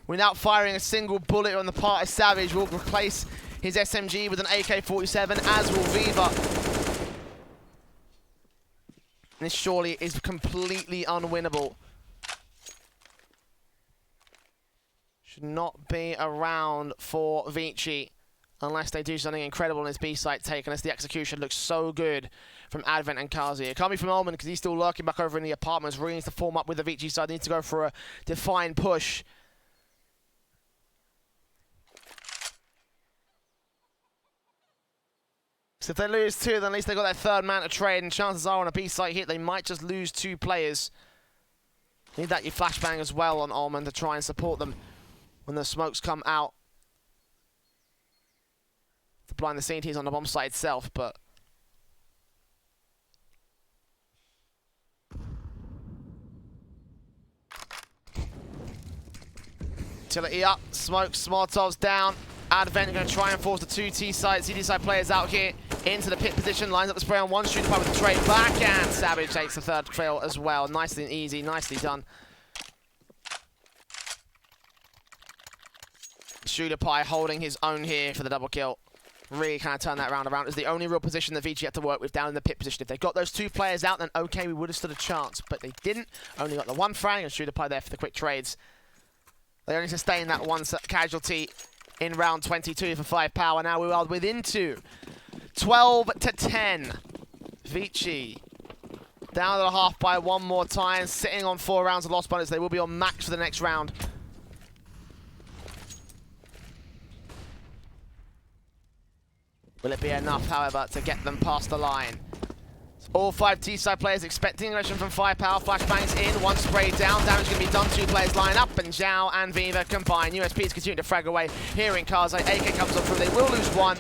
without firing a single bullet on the part of Savage. Will replace his SMG with an AK-47, as will Viva. This surely is completely unwinnable. Should not be around for Vici unless they do something incredible in this B-site take, unless the execution looks so good from Advent and Kazi. It can't be from Omen because he's still lurking back over in the apartments. Really needs to form up with the Vici side. Needs to go for a defined push. So if they lose 2, then at least they got their 3rd man to trade, and chances are on a B-site hit, they might just lose 2 players. Need that your flashbang as well on Almond to try and support them when the smokes come out. To blind the scene, he's on the bomb site itself, but... Utility up, smokes, Molotov's down. Advent going to try and force the 2 T-side, CD-side players out here into the pit position. Lines up the spray on 1, shooter pie with the trade back, and Savage takes the 3rd kill as well. Nicely and easy, nicely done. Shooter pie holding his own here for the double kill. Really kind of turn that round around. It's the only real position that Vici had to work with down in the pit position. If they got those 2 players out, then okay, we would have stood a chance, but they didn't. Only got the 1 frag, and shooter pie there for the quick trades. They only sustained that 1 casualty in round 22 for 5Power. Now we are within 2. 12-10. Vici down to the half by 1 more time, sitting on 4 rounds of lost bonus. They will be on max for the next round. Will it be enough, however, to get them past the line? All 5 T-side players expecting aggression from 5Power. Flashbangs in, 1 spray down. Damage going to be done. 2 players line up, and Zhao and Viva combine. USPs continue to frag away here in Kaze. AK comes on through. They will lose 1.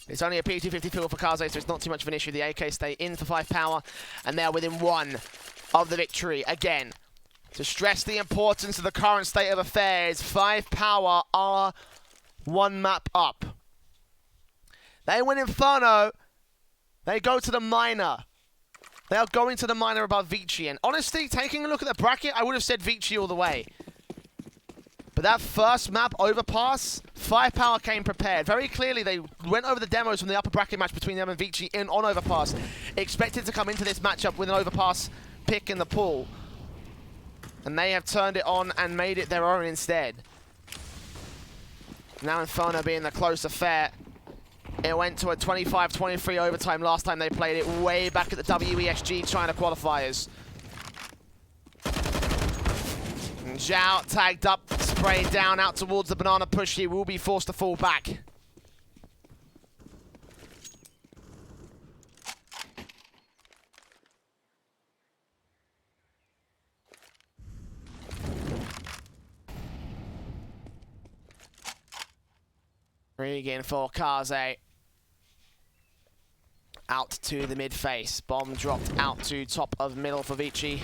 It's only a P250 field for Kaze, so it's not too much of an issue. The AK stay in for 5Power, and they're within 1 of the victory. Again, to stress the importance of the current state of affairs, 5Power are 1 map up. They win Inferno. They go to the minor. They are going to the minor above Vici. And honestly, taking a look at the bracket, I would have said Vici all the way. But that first map, Overpass, 5Power came prepared. Very clearly, they went over the demos from the upper bracket match between them and Vici on Overpass. Expected to come into this matchup with an Overpass pick in the pool. And they have turned it on and made it their own instead. Now Inferno being the close affair. It went to a 25-23 overtime last time they played it, way back at the WESG China qualifiers. And Zhao tagged up, sprayed down out towards the banana push. He will be forced to fall back. Regan for Kaze. Out to the mid face. Bomb dropped out to top of middle for Vici.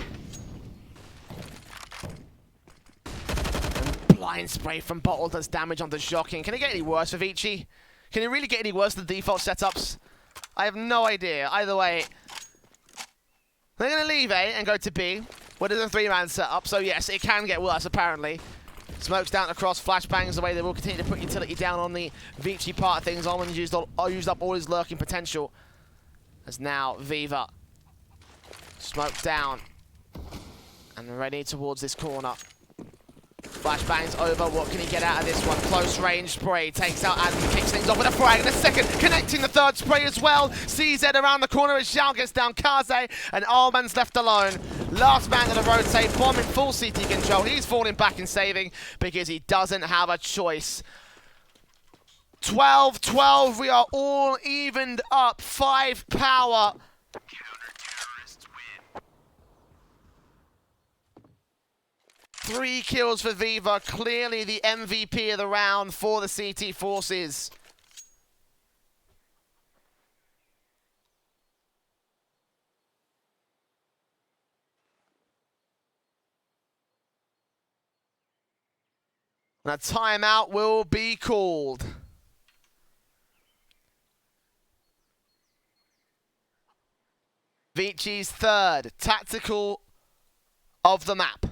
And blind spray from Bottle does damage onto Shocking. Can it get any worse for Vici? Can it really get any worse than the default setups? I have no idea. Either way, they're going to leave A and go to B. Where there's a 3-man setup. So yes, it can get worse apparently. Smokes down across, flashbangs away. They will continue to put utility down on the Vici part of things. Almond used up all his lurking potential. As now Viva smoked down and ready towards this corner. Flashbangs over. What can he get out of this one? Close range spray. Takes out Adam, kicks things off with a frag. And a second, connecting the third spray as well. CZ around the corner as Zhao gets down Kaze. And Alman's left alone. Last man to the rotate. Bomb in full CT control. He's falling back and saving because he doesn't have a choice. 12-12. We are all evened up. 5Power. Counter-terrorists win. 3 kills for Viva, clearly the MVP of the round for the CT forces. And a timeout will be called. Vici's third tactical of the map.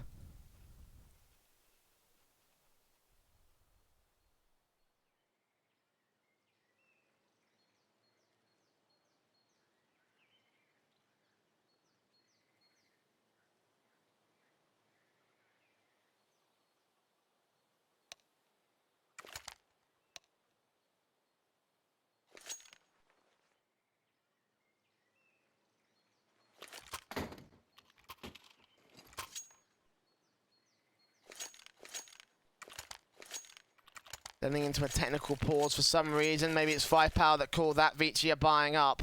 Getting into a technical pause for some reason. Maybe it's 5Power that called that. Vici are buying up.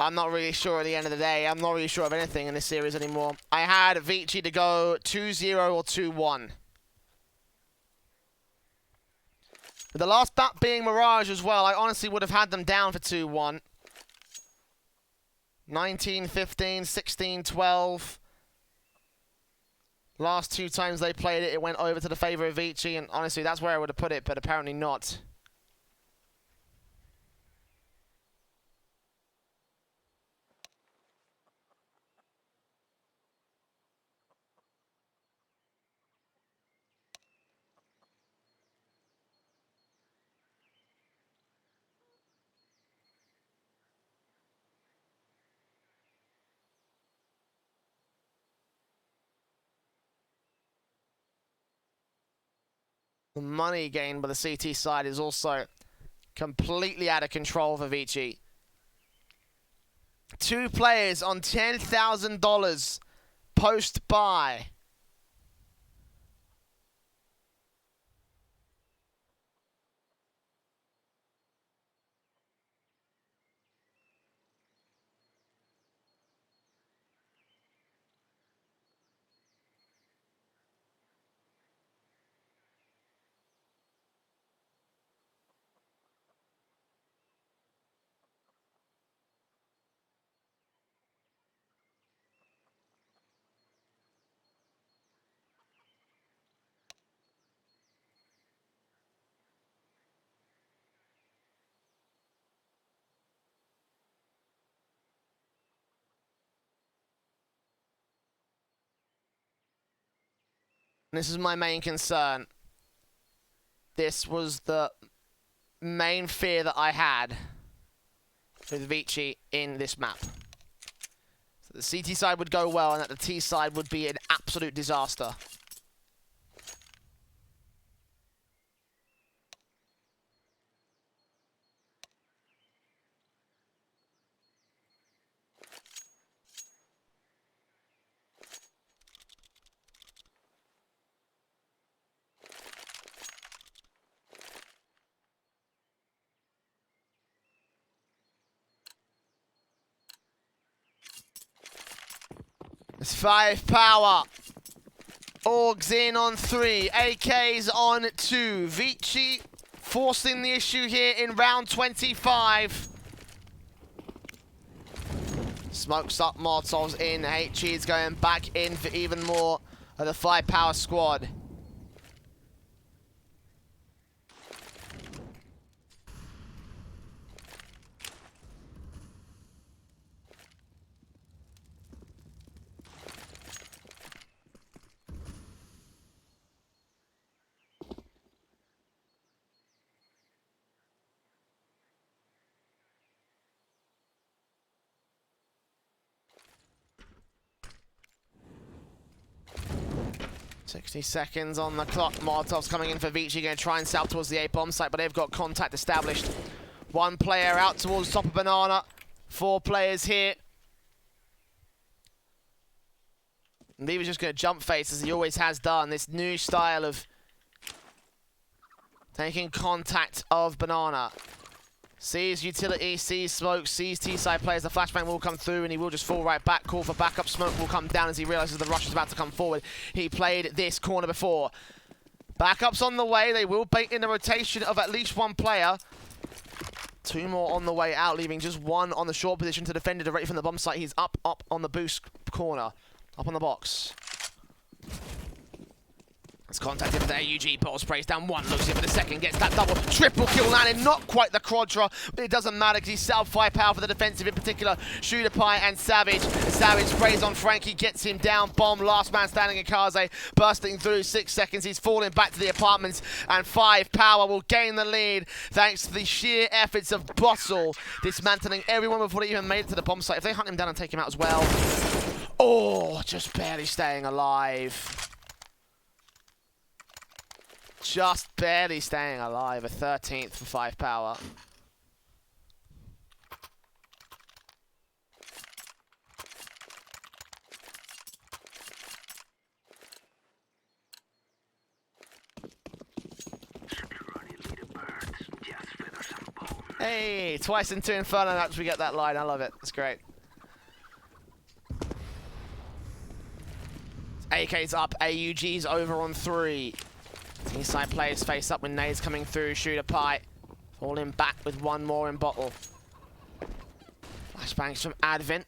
I'm not really sure at the end of the day. I'm not really sure of anything in this series anymore. I had Vici to go 2-0 or 2-1. With the last bat being Mirage as well, I honestly would have had them down for 2-1. 19-15, 16-12. Last 2 times they played it, it went over to the favor of Vici, and honestly, that's where I would have put it, but apparently not. The money gained by the CT side is also completely out of control for Vici. 2 players on $10,000 post-buy. This is my main concern. This was the main fear that I had with Vici in this map. So the CT side would go well and that the T side would be an absolute disaster. It's 5Power. Orgs in on 3. AKs on 2. Vici forcing the issue here in round 25. Smokes up, Molotovs in. HE is going back in for even more of the 5Power squad. $60 seconds on the clock. Molotov's coming in for Vici, going to try and south towards the A-bomb site, but they've got contact established. One player out towards top of Banana. 4 players here. And Vivi's just going to jump face, as he always has done. This new style of taking contact of Banana. Sees utility, sees smoke, sees T-side players. The flashbang will come through and he will just fall right back. Call for backup. Smoke will come down as he realizes the rush is about to come forward. He played this corner before. Backups on the way. They will bait in the rotation of at least 1 player. 2 more on the way out, leaving just 1 on the short position to defend it directly from the bomb site. He's up on the boost corner. Up on the box. It's contacted with the AUG, Paul sprays down 1, looks in for the second, gets that double, triple kill landing, not quite the quadra, but it doesn't matter because he's set up 5Power for the defensive, in particular, Shooter Pie and Savage. Savage sprays on Frankie, gets him down, bomb, last man standing in Kaze, bursting through 6 seconds, he's falling back to the apartments, and 5Power will gain the lead thanks to the sheer efforts of Bottle, dismantling everyone before he even made it to the bomb site. If they hunt him down and take him out as well, oh, just barely staying alive. Just barely staying alive, a 13th for 5Power. Hey, twice in 2 Inferno maps we get that line, I love it, it's great. AK's up, AUG's over on 3. Inside players face up with nades coming through. Shooter Pie falling back with 1 more in bottle. Flashbangs from Advent.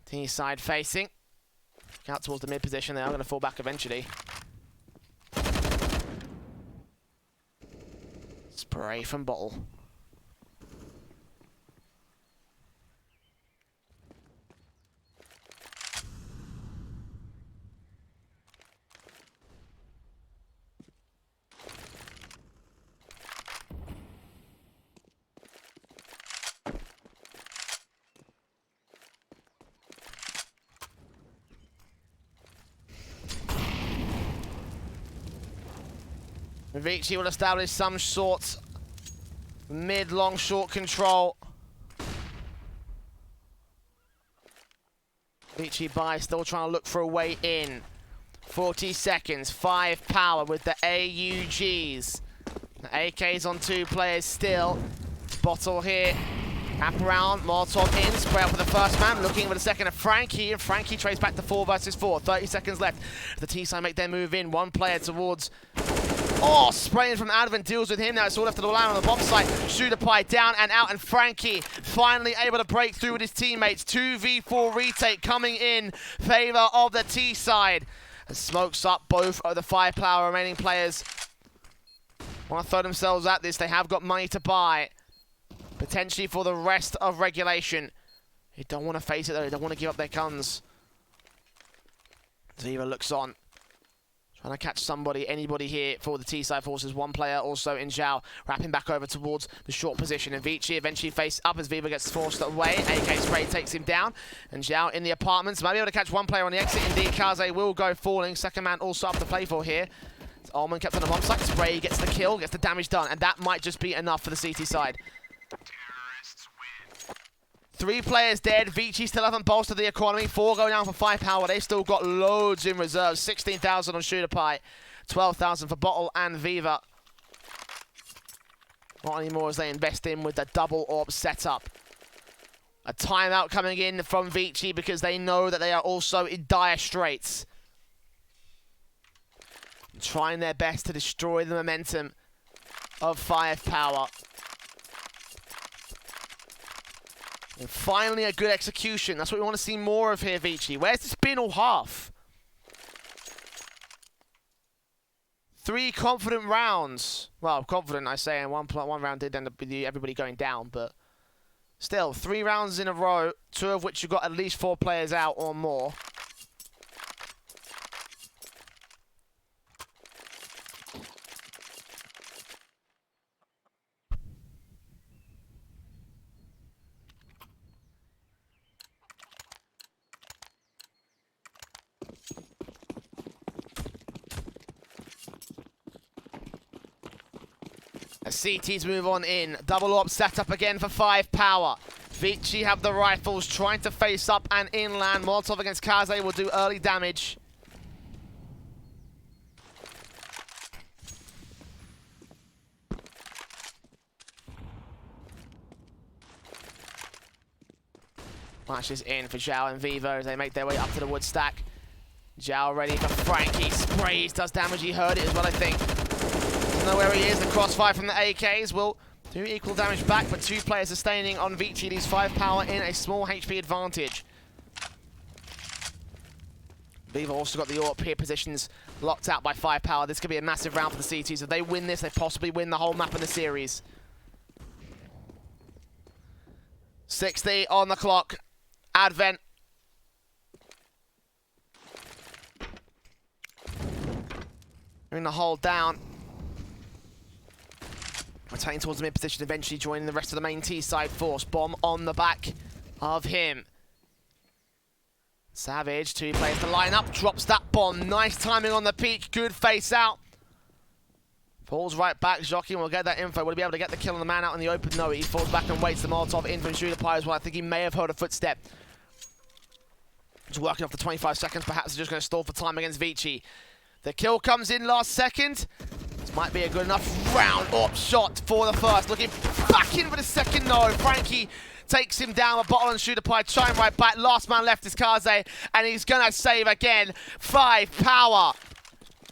T-side facing. Out towards the mid position. They are going to fall back eventually. Spray from bottle. Vici will establish some sort mid-long short control. Vici by still trying to look for a way in. 40 seconds, 5Power with the AUGs. The AK's on 2 players still. Bottle here. Wrap around, Molotov in, spray up for the first man, looking for the second of Frankie, and Frankie trades back to 4 versus 4. 30 seconds left. The T-side make their move in. 1 player towards... Oh, spraying from Advent deals with him. Now it's all left to the land on the bomb site. Shooter Pie down and out, and Frankie finally able to break through with his teammates. 2v4 retake coming in favor of the T-side. And smokes up both of the 5Power remaining players. Want to throw themselves at this. They have got money to buy. Potentially for the rest of regulation. They don't want to face it though. They don't want to give up their guns. Ziva looks on. Trying to catch somebody, anybody here for the T-side forces. One player also in Zhao, wrapping back over towards the short position. And Vici eventually face up as Viva gets forced away. AK spray takes him down. And Zhao in the apartments. Might be able to catch one player on the exit. Indeed, Kaze will go falling. Second man also up to play for here. Ullman kept on the bomb site. Spray gets the kill, gets the damage done. And that might just be enough for the CT side. Terrorists win. 3 players dead. Vici still haven't bolstered the economy. 4 going down for 5Power. They still got loads in reserve. 16,000 on Shooter Pie. 12,000 for Bottle and Viva. Not anymore as they invest in with the double orb setup. A timeout coming in from Vici because they know that they are also in dire straits. Trying their best to destroy the momentum of 5Power. And finally, a good execution. That's what we want to see more of here, Vici. Where's the spin or half? 3 confident rounds. Well, confident, I say, and one round did end up with everybody going down, but still, 3 rounds in a row, 2 of which you got at least 4 players out or more. As CTs move on in. Double orb set up again for 5Power. Vici have the rifles trying to face up and inland. Molotov against Kaze will do early damage. Flashes in for Zhao and Viva as they make their way up to the wood stack. Zhao ready for Frankie. Sprays, does damage. He heard it as well, I think. Doesn't know where he is. The crossfire from the AKs will do equal damage back, but 2 players sustaining on Vici. These 5Power in a small HP advantage. Viva also got the AWP here positions locked out by 5Power. This could be a massive round for the CTs. If they win this, they possibly win the whole map in the series. 60 on the clock. Advent. Bring the hold down. Rotating towards the mid position, eventually joining the rest of the main T-side force. Bomb on the back of him. Savage, 2 players to line up, drops that bomb. Nice timing on the peak, good face out. Falls right back, Jockey will get that info. Will he be able to get the kill on the man out in the open? No, he falls back and waits the Molotov in from Shooter Pie as well. I think he may have heard a footstep. Just working off the 25 seconds, perhaps they're just going to stall for time against Vici. The kill comes in last second. This might be a good enough round up shot for the first. Looking back in for the second, no. Frankie takes him down, a Bottle and Shooter Pie trying right back. Last man left is Kaze, and he's going to save again. 5Power.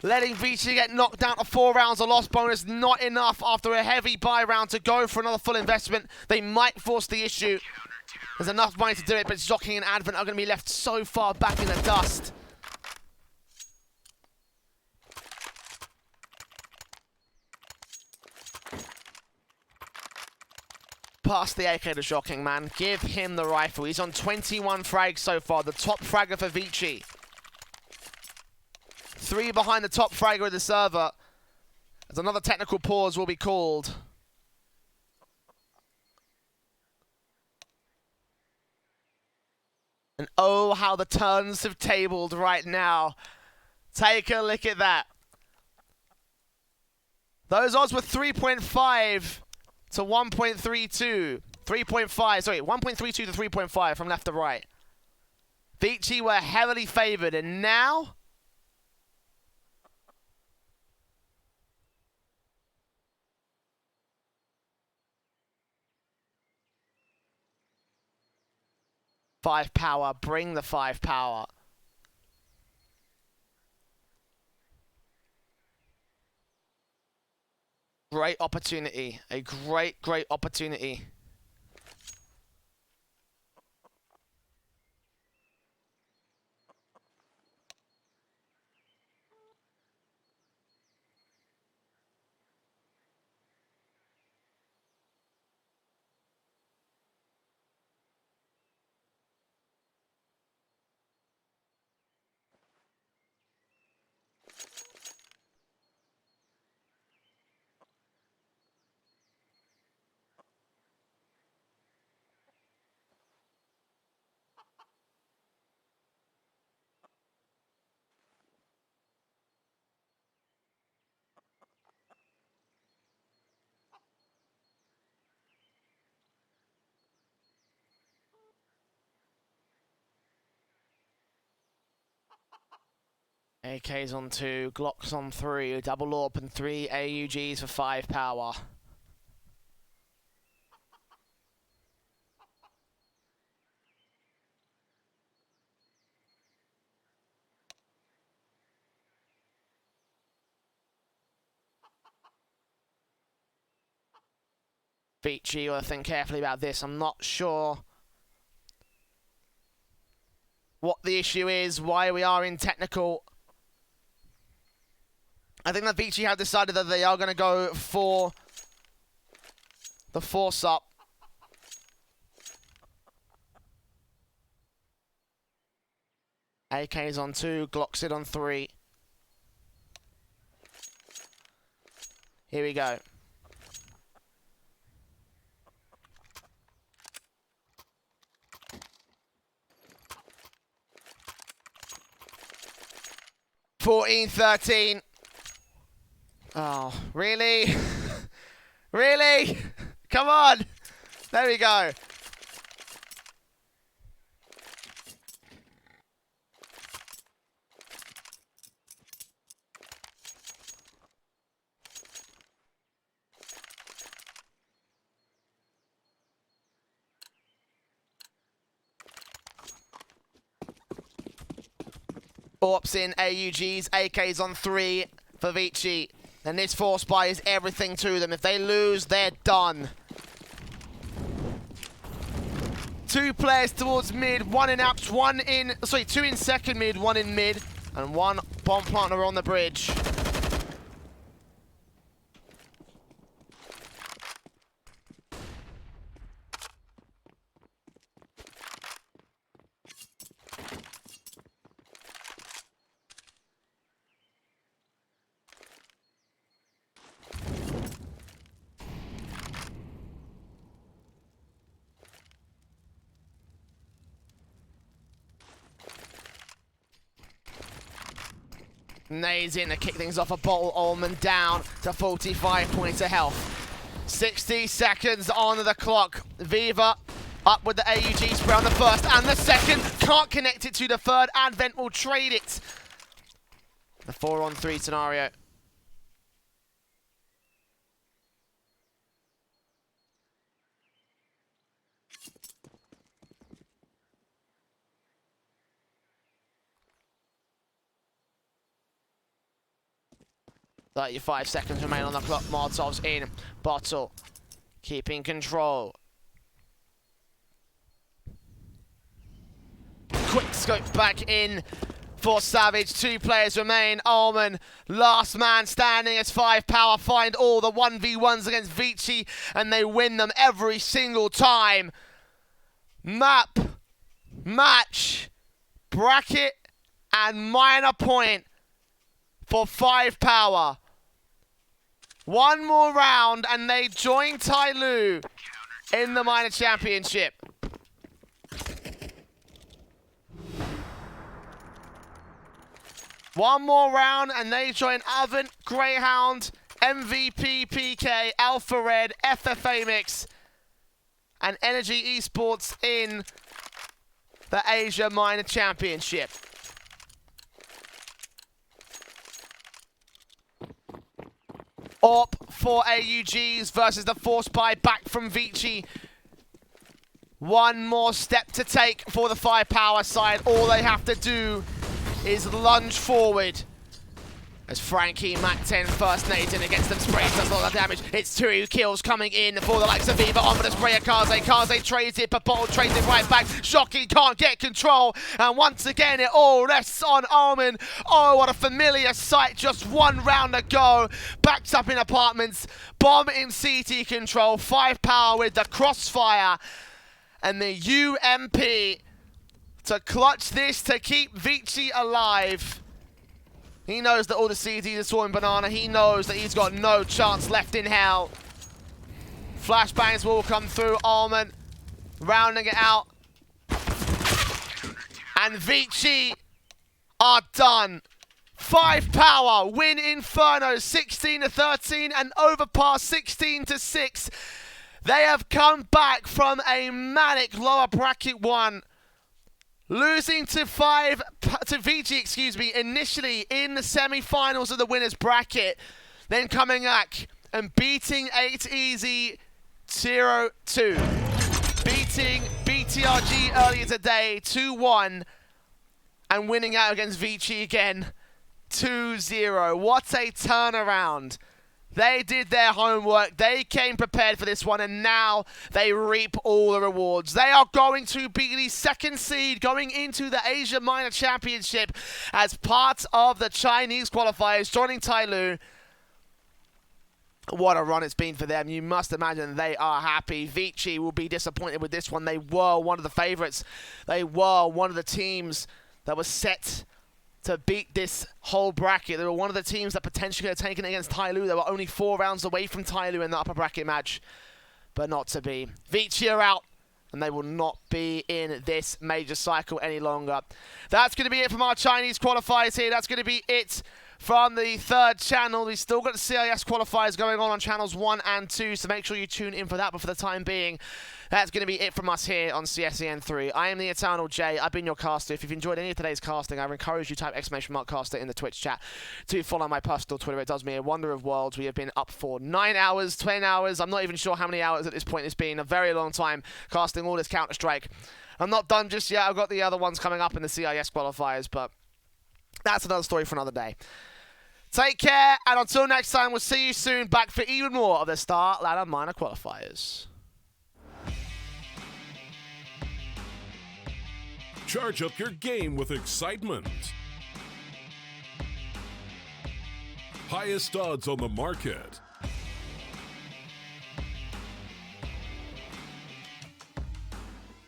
Letting Vici get knocked down to 4 rounds. A loss bonus, not enough after a heavy buy round to go for another full investment. They might force the issue. There's enough money to do it, but Jockey and Advent are going to be left so far back in the dust. Pass the AK to Shocking, man. Give him the rifle. He's on 21 frags so far. The top fragger for Vici. 3 behind the top fragger of the server. As another technical pause will be called. And oh, how the turns have tabled right now. Take a look at that. Those odds were 3.5 to 1.32. 3.5, sorry, 1.32 to 3.5 from left to right. Vici were heavily favored, and now 5Power, bring the 5Power. Great opportunity, a great opportunity. AK's on 2, Glocks on 3, double AWP and 3 AUGs for 5Power. Vici, you gotta think carefully about this. I'm not sure what the issue is, why we are in technical. I think that Vici have decided that they are going to go for the force up. AK's on 2, Glocks it on 3. Here we go. (14-13). Oh, really? Really? Come on. There we go. AWPs in AUGs, AKs on 3 for Vici. And this force buy is everything to them. If they lose, they're done. 2 players towards mid, 1 in apps, 2 in second mid, 1 in mid, and 1 bomb planter on the bridge. Nades in to kick things off a bottle. Ullman down to 45 points of health. 60 seconds on the clock. Viva up with the AUG spray on the first and the second. Can't connect it to the third. Advent will trade it. The 4-on-3 scenario. Your 5 seconds remain on the clock. Molotov's in. Bottle keeping control. Quick scope back in for Savage. 2 players remain. Ullman, last man standing as 5Power find all the 1v1s against Vici, and they win them every single time. Map, match, bracket, and minor point for 5Power. 1 more round and they join Tai Lu in the minor championship. One more round and they join Advent, Greyhound, MVP, PK, Alpha Red, FFA Mix, and Energy Esports in the Asia Minor Championship. AWP for AUGs versus the force buy back from Vici. 1 more step to take for the 5Power side. All they have to do is lunge forward. As Frankie, Mac-10 first nades in against them, sprays, does a lot of damage. It's 2 kills coming in for the likes of Viva on for the spray of Kaze. Kaze trades it, but Bottle trades it right back. Shocky can't get control, and once again it all rests on Ullman. Oh, what a familiar sight, just 1 round to go. Backs up in apartments, bomb in CT control, 5Power with the crossfire, and the UMP to clutch this to keep Vici alive. He knows that all the CDs are swarming banana. He knows that he's got no chance left in hell. Flashbangs will come through. Ullman rounding it out. And Vici are done. 5Power win Inferno 16-13 and overpass 16-6. They have come back from a manic lower bracket 1. Losing to 5Power. Vici, excuse me, initially in the semi-finals of the winners bracket, then coming back and beating 8 Easy 0-2. Beating BTRG earlier today 2-1 and winning out against Vici again 2-0. What a turnaround. They did their homework, they came prepared for this one, and now they reap all the rewards. They are going to be the second seed going into the Asia Minor Championship as part of the Chinese qualifiers, joining Tyloo. What a run it's been for them. You must imagine they are happy. Vici will be disappointed with this one. They were one of the favorites. They were one of the teams that was set to beat this whole bracket. They were one of the teams that potentially could have taken it against Tyloo. They were only 4 rounds away from Tyloo in the upper bracket match, but not to be. Vici are out, and they will not be in this major cycle any longer. That's going to be it from our Chinese qualifiers here. That's going to be it from the third channel. We've still got the CIS qualifiers going on channels 1 and 2, so make sure you tune in for that. But for the time being, that's going to be it from us here on CSEN3. I am the Eternal J. I've been your caster. If you've enjoyed any of today's casting, I encourage you to type !caster in the Twitch chat to follow my personal Twitter. It does me a wonder of worlds. We have been up for 9 hours, 10 hours. I'm not even sure how many hours at this point. It's been a very long time casting all this Counter-Strike. I'm not done just yet. I've got the other ones coming up in the CIS qualifiers, but that's another story for another day. Take care, and until next time, we'll see you soon back for even more of the StarLadder Minor Qualifiers. Charge up your game with excitement. Highest odds on the market.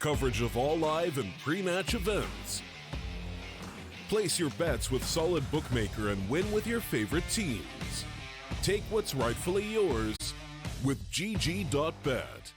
Coverage of all live and pre-match events. Place your bets with Solid Bookmaker and win with your favorite teams. Take what's rightfully yours with GG.bet.